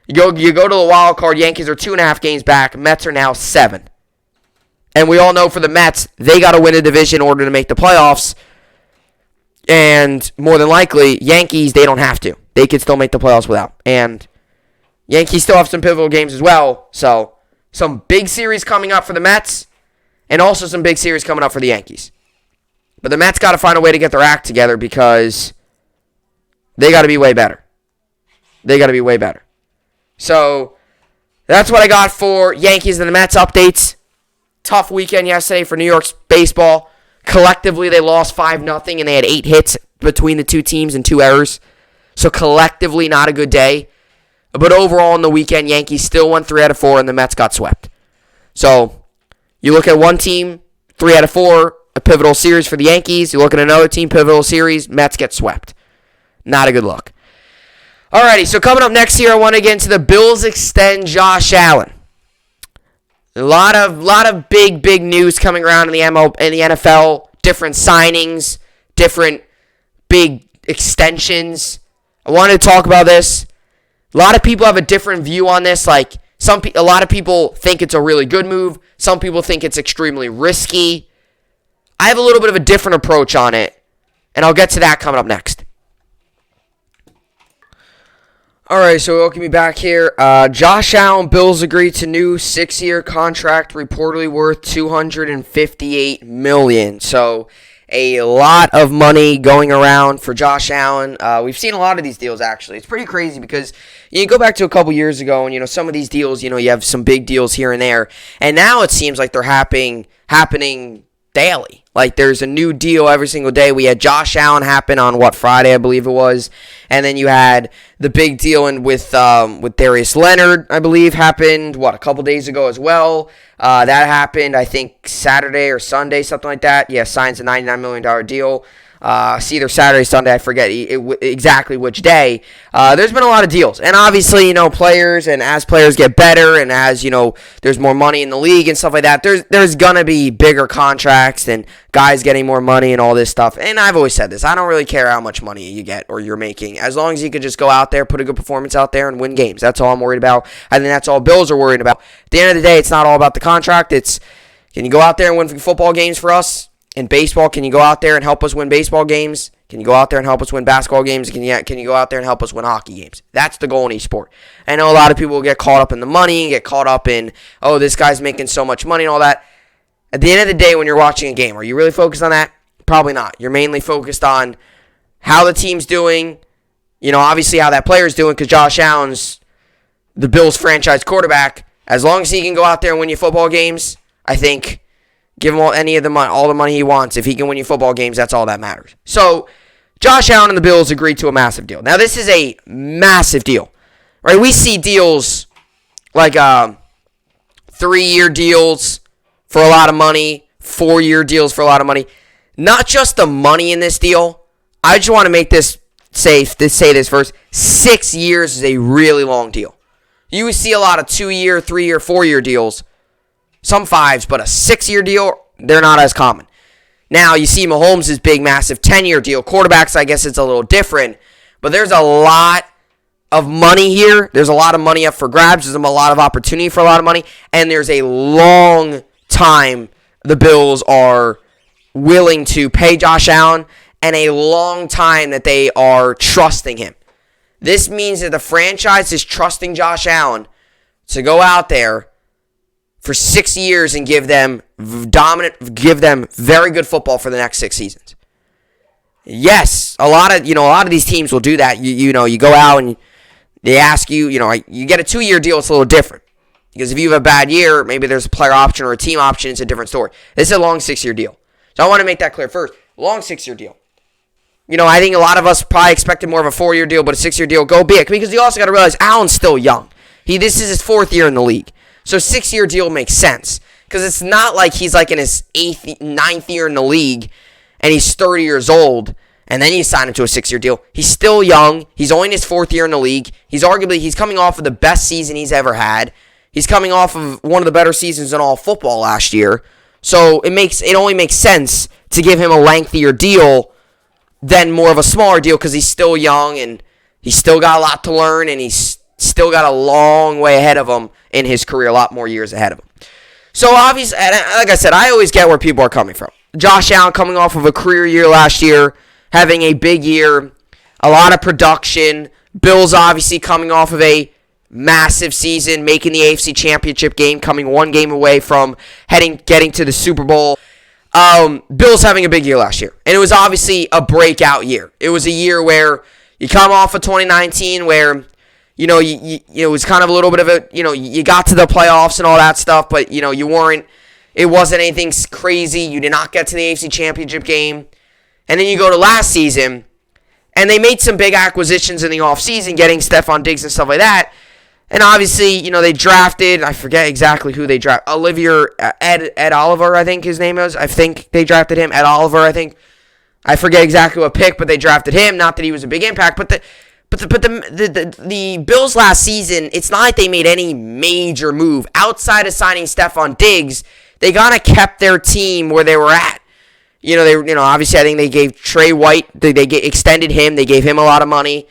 You go to the wild card. Yankees are 2.5 games back. Mets are now 7. And we all know for the Mets, they got to win a division in order to make the playoffs. And more than likely, Yankees, they don't have to. They could still make the playoffs without. And Yankees still have some pivotal games as well. So, some big series coming up for the Mets, and also some big series coming up for the Yankees. But the Mets got to find a way to get their act together because they got to be way better. They got to be way better. So, that's what I got for Yankees and the Mets updates. Tough weekend yesterday for New York's baseball. Collectively, they lost 5-0, and they had 8 hits between the two teams and 2 errors. So, collectively, not a good day. But overall, in the weekend, Yankees still won 3 out of 4, and the Mets got swept. So, you look at one team, 3 out of 4, a pivotal series for the Yankees. You look at another team, pivotal series, Mets get swept. Not a good look. Alrighty, so coming up next here, I want to get into the Bills extend Josh Allen. A lot of big news coming around in the NFL. Different signings, different big extensions. I wanted to talk about this. A lot of people have a different view on this. Like a lot of people think it's a really good move. Some people think it's extremely risky. I have a little bit of a different approach on it, and I'll get to that coming up next. All right, so welcome me back here. Josh Allen, Bills agreed to new 6-year contract, reportedly worth $258 million. So a lot of money going around for Josh Allen. We've seen a lot of these deals, actually. It's pretty crazy because you go back to a couple years ago, and some of these deals, you have some big deals here and there, and now it seems like they're happening daily. Like there's a new deal every single day. We had Josh Allen happen on Friday, I believe it was, and then you had the big deal with Darius Leonard, I believe, happened a couple days ago as well. That happened, I think, Saturday or Sunday, something like that. Yeah, signs a $99 million deal. It's either Saturday, Sunday, I forget exactly which day. There's been a lot of deals. And obviously, players, and as players get better, and as, there's more money in the league and stuff like that, there's going to be bigger contracts and guys getting more money and all this stuff. And I've always said this. I don't really care how much money you get or you're making. As long as you can just go out there, put a good performance out there, and win games. That's all I'm worried about. I think that's all Bills are worried about. At the end of the day, it's not all about the contract. It's, can you go out there and win football games for us? In baseball, can you go out there and help us win baseball games? Can you go out there and help us win basketball games? Can you go out there and help us win hockey games? That's the goal in each sport. I know a lot of people will get caught up in the money, get caught up in, this guy's making so much money and all that. At the end of the day, when you're watching a game, are you really focused on that? Probably not. You're mainly focused on how the team's doing, obviously how that player's doing, because Josh Allen's the Bills' franchise quarterback. As long as he can go out there and win you football games, I think give him all the money he wants. If he can win you football games, that's all that matters. So, Josh Allen and the Bills agreed to a massive deal. Now, this is a massive deal, right? We see deals like 3-year deals for a lot of money, 4-year deals for a lot of money. Not just the money in this deal. I just want to make this say this first. 6 years is a really long deal. You see a lot of 2-year, 3-year, 4-year deals. Some 5s, but a 6-year deal, they're not as common. Now, you see Mahomes' big, massive 10-year deal. Quarterbacks, I guess it's a little different. But there's a lot of money here. There's a lot of money up for grabs. There's a lot of opportunity for a lot of money. And there's a long time the Bills are willing to pay Josh Allen, and a long time that they are trusting him. This means that the franchise is trusting Josh Allen to go out there for 6 years and give them very good football for the next 6 seasons. Yes, a lot of these teams will do that. You go out and they ask you, you get a 2-year deal, it's a little different. Because if you have a bad year, maybe there's a player option or a team option, it's a different story. This is a long 6-year deal. So I want to make that clear first. Long 6-year deal. I think a lot of us probably expected more of a 4-year deal, but a 6-year deal, go big. Because you also got to realize Allen's still young. This is his 4th year in the league. So 6-year deal makes sense. Because it's not like he's like in his 9th year in the league and he's 30 years old and then you sign him to a 6-year deal. He's still young. He's only in his 4th year in the league. He's coming off of the best season he's ever had. He's coming off of one of the better seasons in all football last year. So it only makes sense to give him a lengthier deal than more of a smaller deal because he's still young and he's still got a lot to learn and he's still got a long way ahead of him in his career, a lot more years ahead of him. So obviously, like I said, I always get where people are coming from. Josh Allen coming off of a career year last year, having a big year, a lot of production. Bills obviously coming off of a massive season, making the AFC Championship game, coming one game away from getting to the Super Bowl. Bills having a big year last year. And it was obviously a breakout year. It was a year where you come off of 2019 where, it was kind of a little bit of a, you got to the playoffs and all that stuff, but, it wasn't anything crazy. You did not get to the AFC Championship game. And then you go to last season, and they made some big acquisitions in the offseason, getting Stephon Diggs and stuff like that. And obviously, they drafted, I forget exactly who they drafted, Ed Oliver, I think his name is. I think they drafted him, Ed Oliver, I think. I forget exactly what pick, but they drafted him. Not that he was a big impact, but the Bills last season, it's not like they made any major move. Outside of signing Stephon Diggs, they kind of kept their team where they were at. Obviously I think they gave Trey White, they extended him, they gave him a lot of money.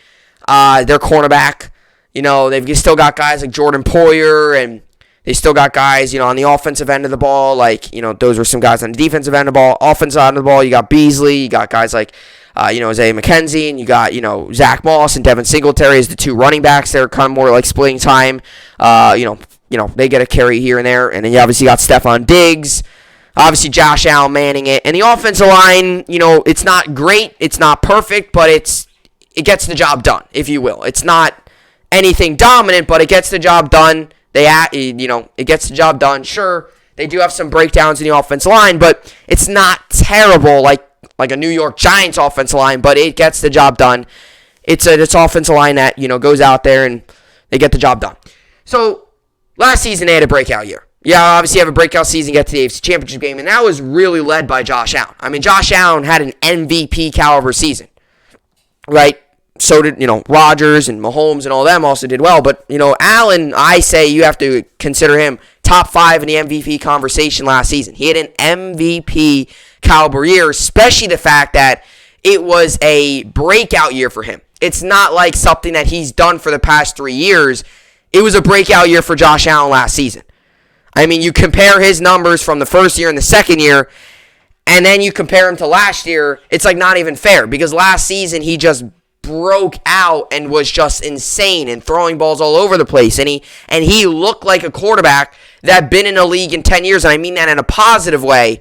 Their cornerback. They've still got guys like Jordan Poyer, and they still got guys, on the offensive end of the ball. Those were some guys on the defensive end of the ball. Offensive end of the ball, you got Beasley, you got guys like, Isaiah McKenzie, and you got, Zach Moss and Devin Singletary as the two running backs. They're kind of more like splitting time. They get a carry here and there. And then you obviously got Stephon Diggs. Obviously, Josh Allen manning it. And the offensive line, it's not great. It's not perfect, but it gets the job done, if you will. It's not anything dominant, but it gets the job done. It gets the job done. Sure, they do have some breakdowns in the offensive line, but it's not terrible like a New York Giants offensive line, but it gets the job done. It's offensive line that, goes out there and they get the job done. So, last season they had a breakout year. Yeah, obviously have a breakout season, get to the AFC Championship game, and that was really led by Josh Allen. I mean, Josh Allen had an MVP caliber season, right? So did, Rodgers and Mahomes and all them also did well. But, Allen, I say you have to consider him top 5 in the MVP conversation last season. He had an MVP caliber year, especially the fact that it was a breakout year for him. It's not like something that he's done for the past 3 years. It was a breakout year for Josh Allen last season. I mean, you compare his numbers from the first year and the second year, and then you compare him to last year, it's like not even fair, because last season he just broke out and was just insane and throwing balls all over the place, and he looked like a quarterback that had been in the league in 10 years, and I mean that in a positive way,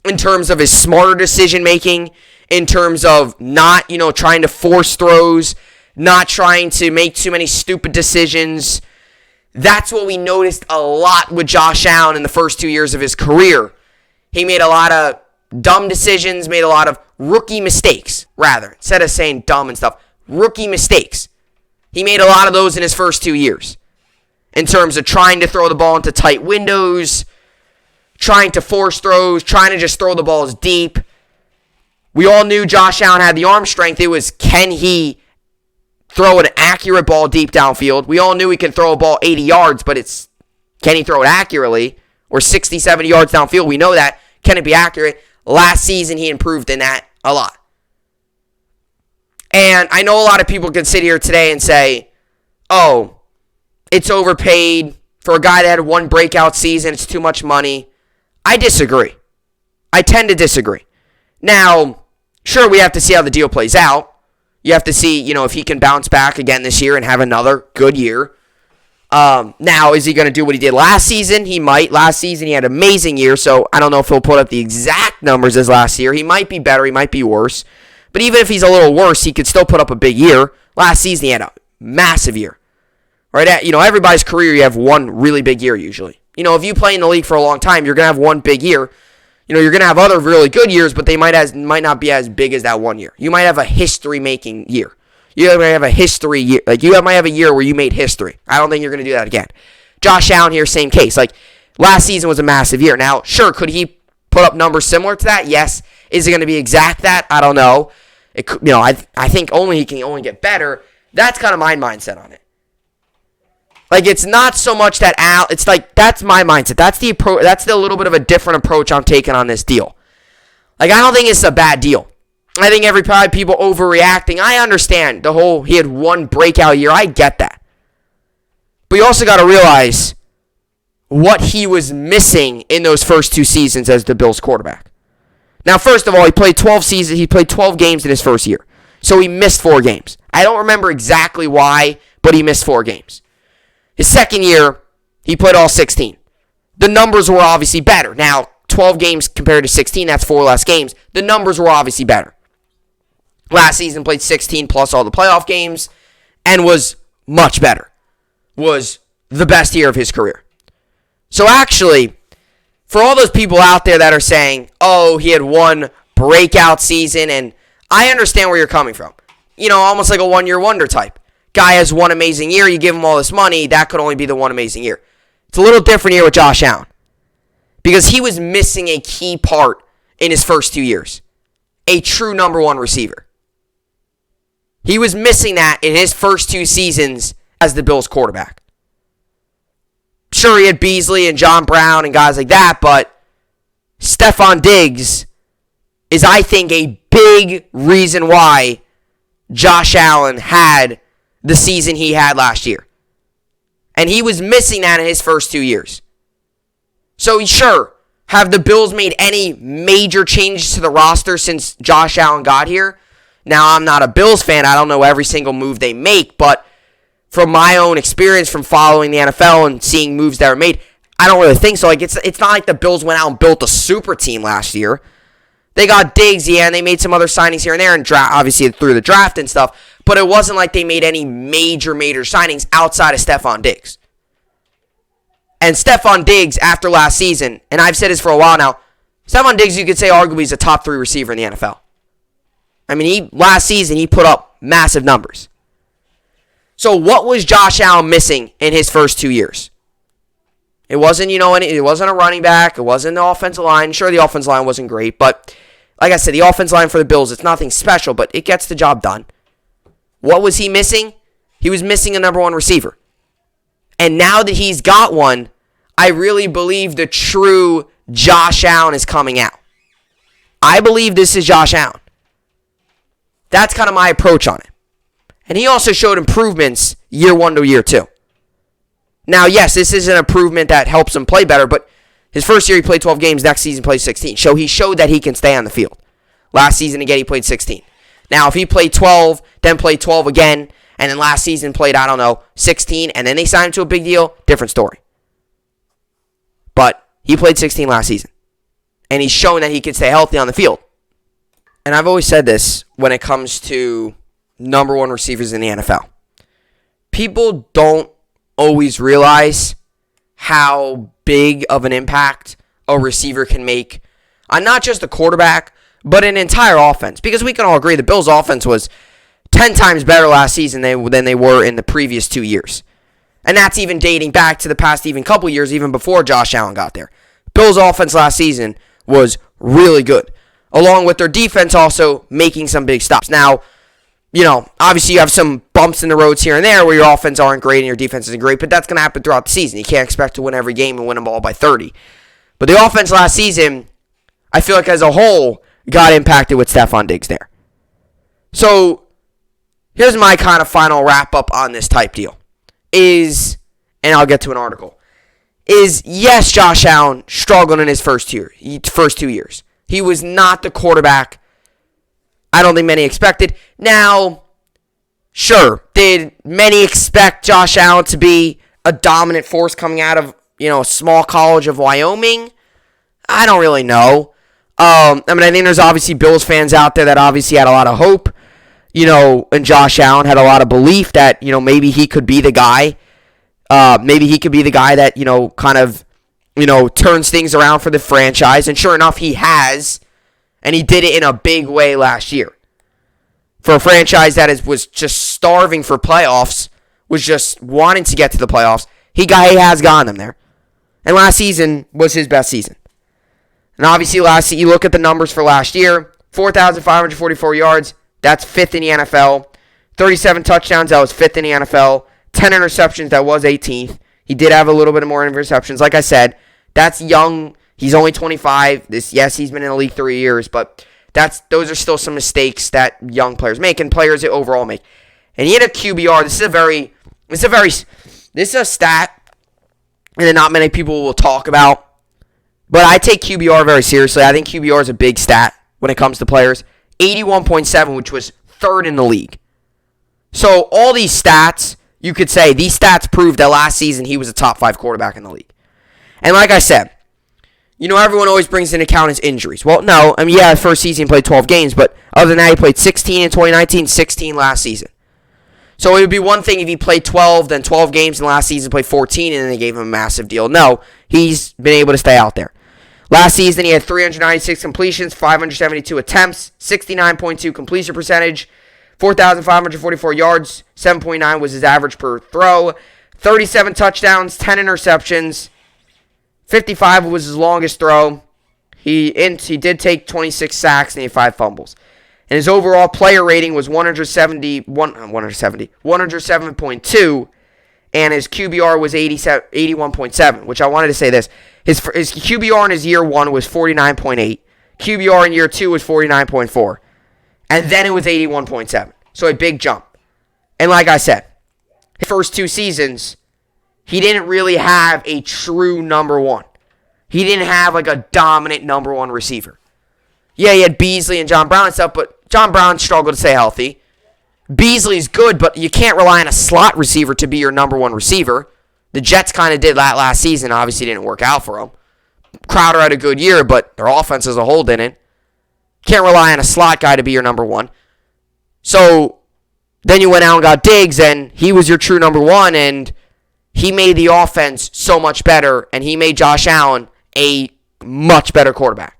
in terms of his smarter decision making, in terms of not, trying to force throws, not trying to make too many stupid decisions. That's what we noticed a lot with Josh Allen in the first 2 years of his career. He made a lot of dumb decisions, made a lot of rookie mistakes, rather. Instead of saying dumb and stuff, rookie mistakes. He made a lot of those in his first 2 years. In terms of trying to throw the ball into tight windows, trying to force throws, trying to just throw the balls deep. We all knew Josh Allen had the arm strength. It was, can he throw an accurate ball deep downfield? We all knew he can throw a ball 80 yards, but it's, can he throw it accurately? Or 60, 70 yards downfield? We know that. Can it be accurate? Last season, he improved in that a lot. And I know a lot of people can sit here today and say, oh, it's overpaid. For a guy that had one breakout season, it's too much money. I disagree. I tend to disagree. Now, sure, we have to see how the deal plays out. You have to see, if he can bounce back again this year and have another good year. Now, is he going to do what he did last season? He might. Last season, he had an amazing year, so I don't know if he'll put up the exact numbers as last year. He might be better. He might be worse. But even if he's a little worse, he could still put up a big year. Last season, he had a massive year. Right? Everybody's career, you have one really big year usually. If you play in the league for a long time, you're going to have one big year. You're going to have other really good years, but they might not be as big as that 1 year. You might have a history-making year. You might have a history year. You might have a year where you made history. I don't think you're going to do that again. Josh Allen here, same case. Last season was a massive year. Now, sure, could he put up numbers similar to that? Yes. Is it going to be exact that? I don't know. It could, I think he can only get better. That's kind of my mindset on it. It's not so much that it's that's my mindset. That's the approach. That's the little bit of a different approach I'm taking on this deal. I don't think it's a bad deal. I think probably people overreacting. I understand the whole, he had one breakout year. I get that. But you also got to realize what he was missing in those first 2 seasons as the Bills quarterback. Now, first of all, he played 12 seasons. He played 12 games in his first year. So he missed 4 games. I don't remember exactly why, but he missed 4 games. His second year, he played all 16. The numbers were obviously better. Now, 12 games compared to 16, that's 4 less games. The numbers were obviously better. Last season, played 16 plus all the playoff games and was much better. Was the best year of his career. So actually, for all those people out there that are saying, oh, he had one breakout season, and I understand where you're coming from. You know, almost like a one-year wonder type. Guy has one amazing year, you give him all this money, that could only be the one amazing year. It's a little different here with Josh Allen. Because he was missing a key part in his first 2 years. A true number one receiver. He was missing that in his first 2 seasons as the Bills quarterback. Sure, he had Beasley and John Brown and guys like that, but Stephon Diggs is, I think, a big reason why Josh Allen had the season he had last year. And he was missing that in his first 2 years. So, sure, have the Bills made any major changes to the roster since Josh Allen got here? Now, I'm not a Bills fan. I don't know every single move they make, but from my own experience from following the NFL and seeing moves that were made, I don't really think so. Like it's not like the Bills went out and built a super team last year. They got Diggs, yeah, and they made some other signings here and there, and obviously through the draft and stuff, but it wasn't like they made any major signings outside of Stephon Diggs. And Stephon Diggs, after last season, and I've said this for a while now, Stephon Diggs, you could say arguably is a top 3 receiver in the NFL. I mean, last season, he put up massive numbers. So what was Josh Allen missing in his first 2 years? It wasn't, it wasn't a running back. It wasn't the offensive line. Sure, the offensive line wasn't great, but like I said, the offensive line for the Bills, it's nothing special, but it gets the job done. What was he missing? He was missing a number one receiver. And now that he's got one, I really believe the true Josh Allen is coming out. I believe this is Josh Allen. That's kind of my approach on it. And he also showed improvements year 1 to year 2. Now, yes, this is an improvement that helps him play better, but his first year he played 12 games, next season played 16. So he showed that he can stay on the field. Last season, again, he played 16. Now, if he played 12, then played 12 again, and then last season played, 16, and then they signed him to a big deal, different story. But he played 16 last season. And he's shown that he can stay healthy on the field. And I've always said this when it comes to number one receivers in the NFL. People don't always realize how big of an impact a receiver can make on not just the quarterback, but an entire offense. Because we can all agree the Bills' offense was 10 times better last season than they were in the previous 2 years. And that's even dating back to the past even couple years, even before Josh Allen got there. Bills' offense last season was really good, along with their defense also making some big stops. Now, obviously you have some bumps in the roads here and there where your offense aren't great and your defense isn't great, but that's going to happen throughout the season. You can't expect to win every game and win them all by 30. But the offense last season, I feel like as a whole, got impacted with Stephon Diggs there. So, here's my kind of final wrap-up on this type deal. And I'll get to an article, yes, Josh Allen struggled in his first 2 years. He was not the quarterback I don't think many expected. Now, sure, did many expect Josh Allen to be a dominant force coming out of, a small college of Wyoming? I don't really know. I think there's obviously Bills fans out there that obviously had a lot of hope, and Josh Allen had a lot of belief that, maybe he could be the guy. Maybe he could be the guy that, kind of, turns things around for the franchise. And sure enough, he has. And he did it in a big way last year. For a franchise that was just starving for playoffs, was just wanting to get to the playoffs, he has gotten them there. And last season was his best season. And obviously, you look at the numbers for last year, 4,544 yards, that's 5th in the NFL. 37 touchdowns, that was 5th in the NFL. 10 interceptions, that was 18th. He did have a little bit more interceptions. Like I said, that's young. He's only 25. Yes, he's been in the league 3 years, but those are still some mistakes that young players make and players that overall make. And he had a QBR. This is a stat that not many people will talk about, but I take QBR very seriously. I think QBR is a big stat when it comes to players. 81.7, which was 3rd in the league. So all these stats you could say these stats prove that last season he was a top 5 quarterback in the league. And like I said, everyone always brings into account his injuries. Well, no, first season he played 12 games, but other than that, he played 16 in 2019, 16 last season. So it would be one thing if he played 12, then 12 games in last season, played 14, and then they gave him a massive deal. No, he's been able to stay out there. Last season, he had 396 completions, 572 attempts, 69.2 completion percentage, 4,544 yards, 7.9 was his average per throw, 37 touchdowns, 10 interceptions, 55 was his longest throw. He did take 26 sacks and he had 5 fumbles. And his overall player rating was 107.2, and his QBR was 81.7, which I wanted to say this. His QBR in his year 1 was 49.8. QBR in year 2 was 49.4. And then it was 81.7. So a big jump. And like I said, his first 2 seasons, he didn't really have a true number 1. He didn't have like a dominant number 1 receiver. Yeah, he had Beasley and John Brown and stuff, but John Brown struggled to stay healthy. Beasley's good, but you can't rely on a slot receiver to be your number 1 receiver. The Jets kind of did that last season. Obviously, didn't work out for them. Crowder had a good year, but their offense as a whole didn't. Can't rely on a slot guy to be your number 1. So then you went out and got Diggs, and he was your true number 1, and he made the offense so much better, and he made Josh Allen a much better quarterback.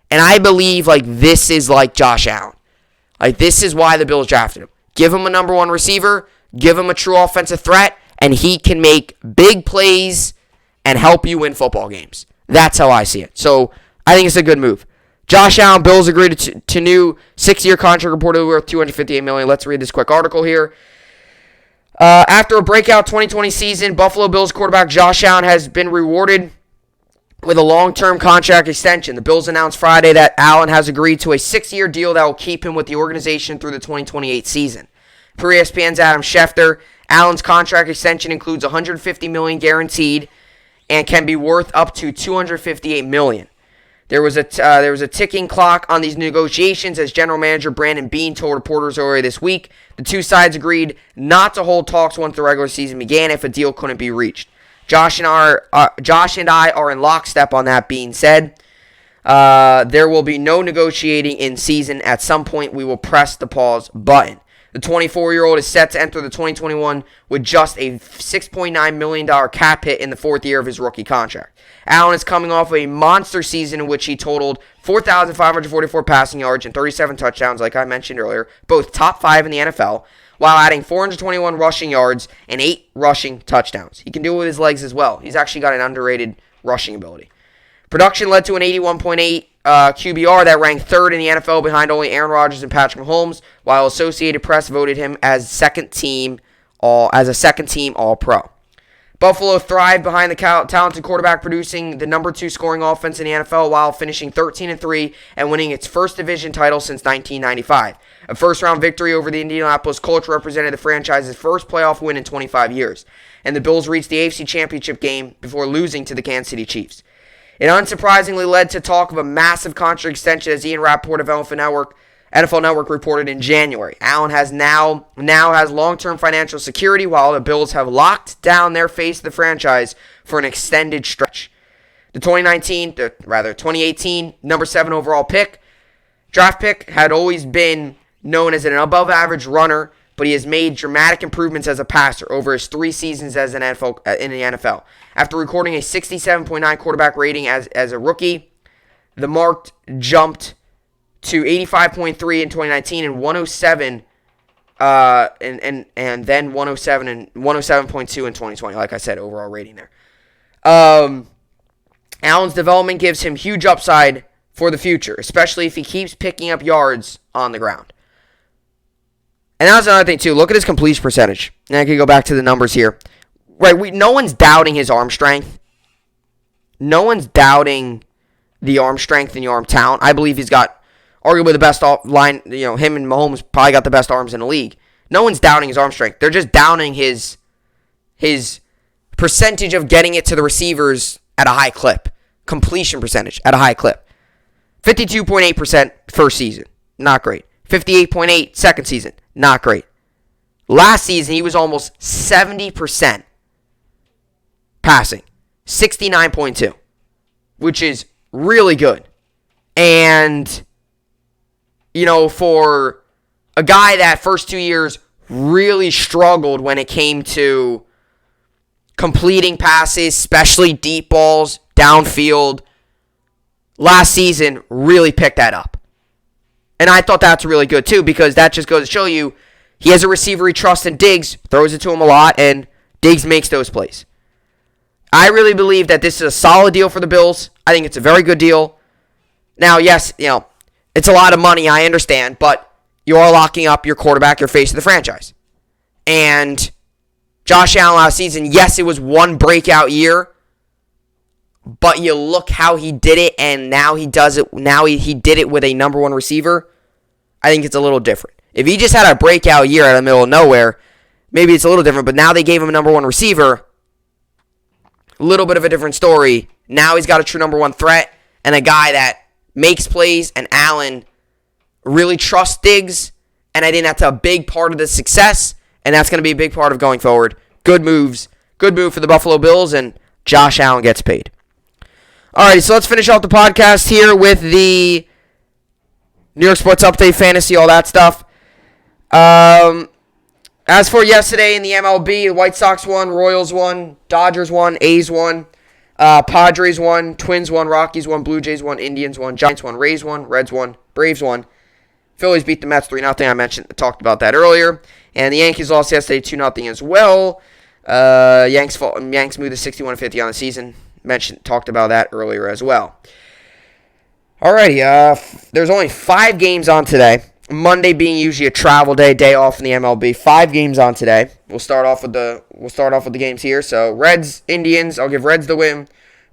And I believe this is like Josh Allen. This is why the Bills drafted him. Give him a number 1 receiver, give him a true offensive threat, and he can make big plays and help you win football games. That's how I see it. So I think it's a good move. Josh Allen, Bills agreed to new 6-year contract reportedly worth $258 million. Let's read this quick article here. After a breakout 2020 season, Buffalo Bills quarterback Josh Allen has been rewarded with a long-term contract extension. The Bills announced Friday that Allen has agreed to a 6-year deal that will keep him with the organization through the 2028 season. Per ESPN's Adam Schefter, Allen's contract extension includes $150 million guaranteed and can be worth up to $258 million. There was a ticking clock on these negotiations, as general manager Brandon Beane told reporters earlier this week. The two sides agreed not to hold talks once the regular season began if a deal couldn't be reached. Josh and I are in lockstep on that, Beane said. There will be no negotiating in season. At some point, we will press the pause button. The 24-year-old is set to enter the 2021 with just a $6.9 million cap hit in the 4th year of his rookie contract. Allen is coming off a monster season in which he totaled 4,544 passing yards and 37 touchdowns, like I mentioned earlier, both top 5 in the NFL, while adding 421 rushing yards and 8 rushing touchdowns. He can do it with his legs as well. He's actually got an underrated rushing ability. Production led to an 81.8 QBR that ranked 3rd in the NFL behind only Aaron Rodgers and Patrick Mahomes, while Associated Press voted him as a second team All-Pro. Buffalo thrived behind the talented quarterback, producing the number 2 scoring offense in the NFL while finishing 13-3 and winning its first division title since 1995. A first-round victory over the Indianapolis Colts represented the franchise's first playoff win in 25 years, and the Bills reached the AFC Championship game before losing to the Kansas City Chiefs. It unsurprisingly led to talk of a massive contract extension, as Ian Rappaport of NFL Network reported in January. Allen now has long-term financial security, while the Bills have locked down their face of the franchise for an extended stretch. The 2018 number 7 overall draft pick, had always been known as an above-average runner, but he has made dramatic improvements as a passer over his 3 seasons in the NFL. After recording a 67.9 quarterback rating as a rookie, the mark jumped to 85.3 in 2019 and 107 and then 107 and 107.2 in 2020. Like I said, overall rating there. Allen's development gives him huge upside for the future, especially if he keeps picking up yards on the ground. And that's another thing too. Look at his completion percentage. And I can go back to the numbers here. Right, no one's doubting his arm strength. No one's doubting the arm strength and the arm talent. I believe he's got arguably the best line. Him and Mahomes probably got the best arms in the league. No one's doubting his arm strength. They're just doubting his percentage of getting it to the receivers at a high clip. Completion percentage at a high clip. 52.8% first season. Not great. 58.8% second season. Not great. Last season, he was almost 70% passing, 69.2, which is really good. And, for a guy that first 2 years really struggled when it came to completing passes, especially deep balls, downfield, last season really picked that up. And I thought that's really good too, because that just goes to show you he has a receiver he trusts in Diggs, throws it to him a lot, and Diggs makes those plays. I really believe that this is a solid deal for the Bills. I think it's a very good deal. Now, yes, it's a lot of money, I understand, but you are locking up your quarterback, your face of the franchise. And Josh Allen last season, yes, it was one breakout year, but you look how he did it, and now he does it. Now he did it with a number one receiver. I think it's a little different. If he just had a breakout year out of the middle of nowhere, maybe it's a little different, but now they gave him a number one receiver. A little bit of a different story. Now he's got a true number one threat and a guy that makes plays, and Allen really trusts Diggs, and I think that's a big part of the success, and that's going to be a big part of going forward. Good moves. Good move for the Buffalo Bills, and Josh Allen gets paid. Alrighty, so let's finish off the podcast here with the New York Sports Update, fantasy, all that stuff. As for yesterday in the MLB, the White Sox won, Royals won, Dodgers won, A's won, Padres won, Twins won, Rockies won, Blue Jays won, Indians won, Giants won, Rays won, Reds won, Braves won. Phillies beat the Mets 3-0. I talked about that earlier. And the Yankees lost yesterday 2-0 as well. Yanks moved to 61-50 on the season. Talked about that earlier as well. Alrighty, there's only 5 games on today. Monday being usually a travel day off in the MLB. 5 games on today. We'll start off with the games here. So Reds, Indians, I'll give Reds the win.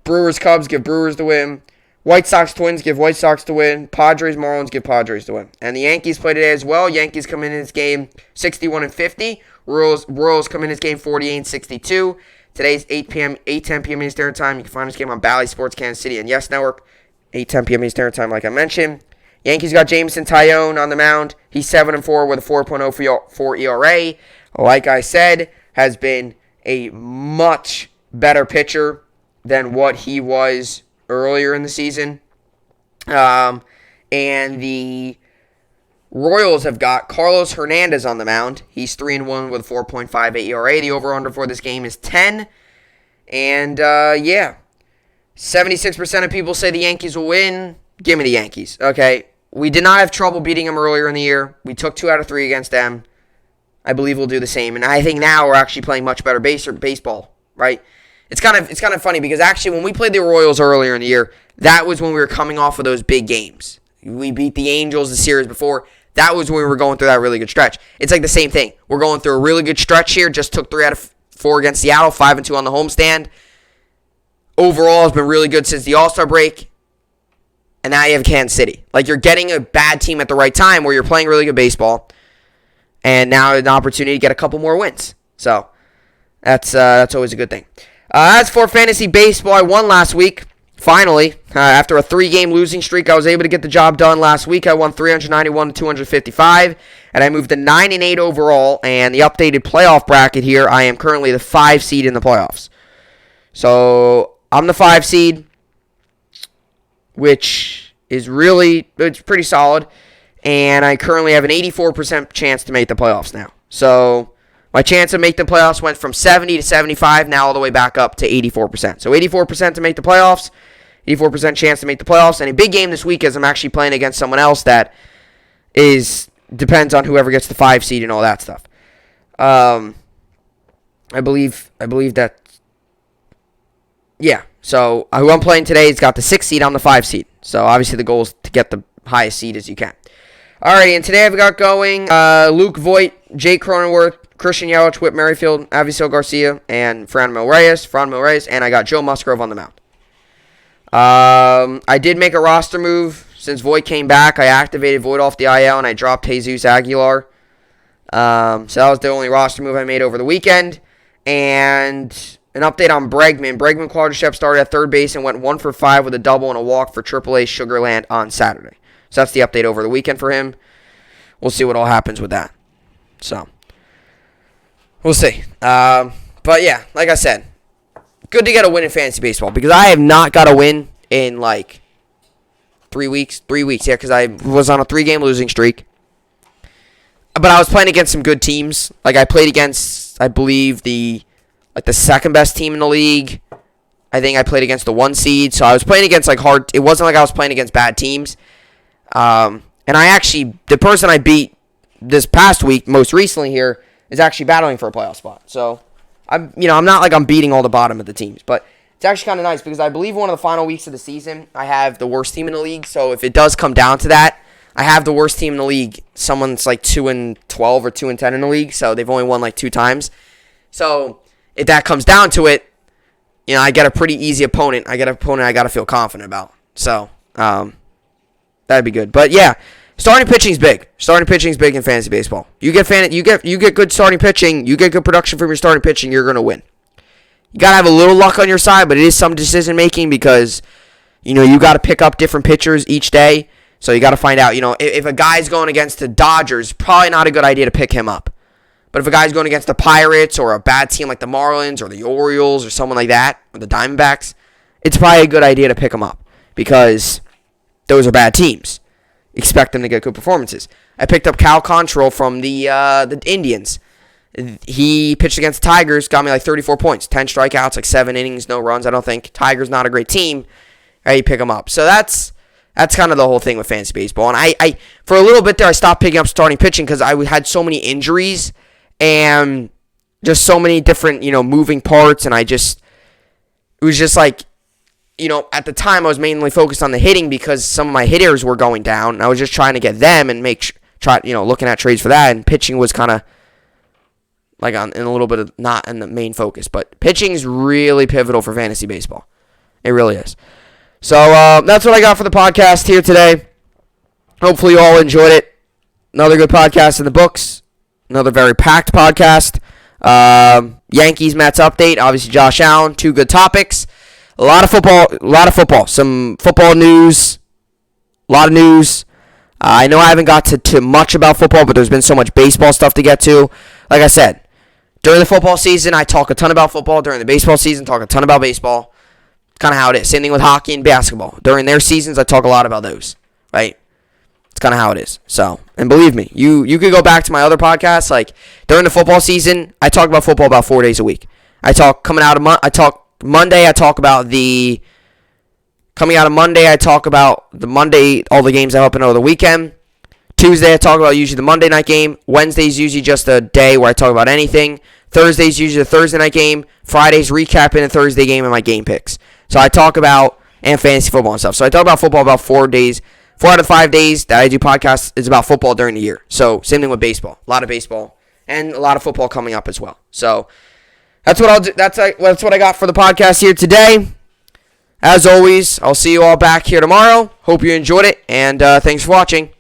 Brewers, Cubs, give Brewers the win. White Sox, Twins, give White Sox the win. Padres, Marlins, give Padres the win. And the Yankees play today as well. Yankees come in this game 61-50. Royals come in this game 48-62. Today's 8:10 p.m. Eastern Time. You can find this game on Bally Sports, Kansas City, and Yes Network. 8:10 p.m. Eastern Time, like I mentioned. Yankees got Jameson Taillon on the mound. He's 7-4 with a 4.04 ERA. Like I said, has been a much better pitcher than what he was earlier in the season. And the Royals have got Carlos Hernandez on the mound. He's 3-1 with a 4.58 ERA. The over-under for this game is 10. And, 76% of people say the Yankees will win. Give me the Yankees. Okay, we did not have trouble beating them earlier in the year. We took 2 out of 3 against them. I believe we'll do the same. And I think now we're actually playing much better baseball, right? It's kind of funny because actually when we played the Royals earlier in the year, that was when we were coming off of those big games. We beat the Angels the series before. That was when we were going through that really good stretch. It's like the same thing. We're going through a really good stretch here. Just took 3 out of 4 against Seattle, 5-2 on the homestand. Overall, it's been really good since the All-Star break. And now you have Kansas City. Like, you're getting a bad team at the right time where you're playing really good baseball. And now an opportunity to get a couple more wins. So, that's always a good thing. As for fantasy baseball, I won last week. Finally, after a 3-game losing streak, I was able to get the job done last week. I won 391 to 255, and I moved to 9-8 overall. And the updated playoff bracket here, I am currently the 5 seed in the playoffs. So I'm the 5 seed, which is it's pretty solid. And I currently have an 84% chance to make the playoffs now. So my chance to make the playoffs went from 70 to 75, now all the way back up to 84%. So 84% to make the playoffs, 84% chance to make the playoffs. And a big game this week is I'm actually playing against someone else that depends on whoever gets the 5 seed and all that stuff. I believe that, yeah. So who I'm playing today has got the 6 seed, I'm the 5 seed. So obviously the goal is to get the highest seed as you can. Alrighty, and today I've got going Luke Voigt, Jake Cronenworth, Christian Yelich, Whit Merrifield, Avisail Garcia, and Franmil Reyes, and I got Joe Musgrove on the mound. I did make a roster move since Voigt came back. I activated Voigt off the IL, and I dropped Jesus Aguilar. So that was the only roster move I made over the weekend. And an update on Bregman. Bregman Quadricep started at third base and went 1 for 5 with a double and a walk for AAA Sugarland on Saturday. So that's the update over the weekend for him. We'll see what all happens with that. So, We'll see. But yeah, like I said, good to get a win in fantasy baseball because I have not got a win in like 3 weeks. 3 weeks, yeah, because I was on a 3-game losing streak. But I was playing against some good teams. Like I played against, I believe, the second best team in the league. I think I played against the 1 seed. So I was playing against like hard. It wasn't like I was playing against bad teams. And the person I beat this past week, most recently here, is actually battling for a playoff spot. So I'm not like I'm beating all the bottom of the teams, but it's actually kind of nice because I believe one of the final weeks of the season, I have the worst team in the league. So if it does come down to that, I have the worst team in the league. Someone's like 2-12 or 2-10 in the league, so they've only won like 2 times. So if that comes down to it, I get a pretty easy opponent. I get an opponent I got to feel confident about. So that'd be good. But yeah, starting pitching's big. Starting pitching's big in fantasy baseball. You get good starting pitching. You get good production from your starting pitching. You're gonna win. You gotta have a little luck on your side, but it is some decision making because you got to pick up different pitchers each day. So you got to find out. If a guy's going against the Dodgers, probably not a good idea to pick him up. But if a guy's going against the Pirates or a bad team like the Marlins or the Orioles or someone like that, or the Diamondbacks, it's probably a good idea to pick him up because those are bad teams. Expect them to get good performances. I picked up Cal Quantrill from the Indians. He pitched against the Tigers, got me like 34 points, 10 strikeouts, like 7 innings, no runs. I don't think Tigers not a great team. You pick him up. So that's kind of the whole thing with fantasy baseball. And I for a little bit there, I stopped picking up starting pitching because I had so many injuries and just so many different, moving parts. And it was just like, at the time I was mainly focused on the hitting because some of my hitters were going down. And I was just trying to get them and looking at trades for that. And pitching was kind of like in a little bit of not in the main focus. But pitching is really pivotal for fantasy baseball. It really is. So that's what I got for the podcast here today. Hopefully you all enjoyed it. Another good podcast in the books. Another very packed podcast. Yankees Mets update. Obviously Josh Allen. 2 good topics. A lot of football. Some football news. A lot of news. I know I haven't got to much about football, but there's been so much baseball stuff to get to. Like I said, during the football season, I talk a ton about football. During the baseball season, talk a ton about baseball. Kind of how it is. Same thing with hockey and basketball. During their seasons, I talk a lot about those, right? It's kind of how it is. So, and believe me, you could go back to my other podcasts. Like during the football season, I talk about football about 4 days a week. I talk Monday. I talk about the coming out of Monday. I talk about the Monday, all the games that happen over the weekend. Tuesday, I talk about usually the Monday night game. Wednesday's usually just a day where I talk about anything. Thursday's usually the Thursday night game. Friday's recapping a Thursday game and my game picks. So I talk about, and fantasy football and stuff. So I talk about football about 4 days. 4 out of 5 days that I do podcasts is about football during the year. So same thing with baseball. A lot of baseball and a lot of football coming up as well. So that's what I'll do. That's what I got for the podcast here today. As always, I'll see you all back here tomorrow. Hope you enjoyed it, and thanks for watching.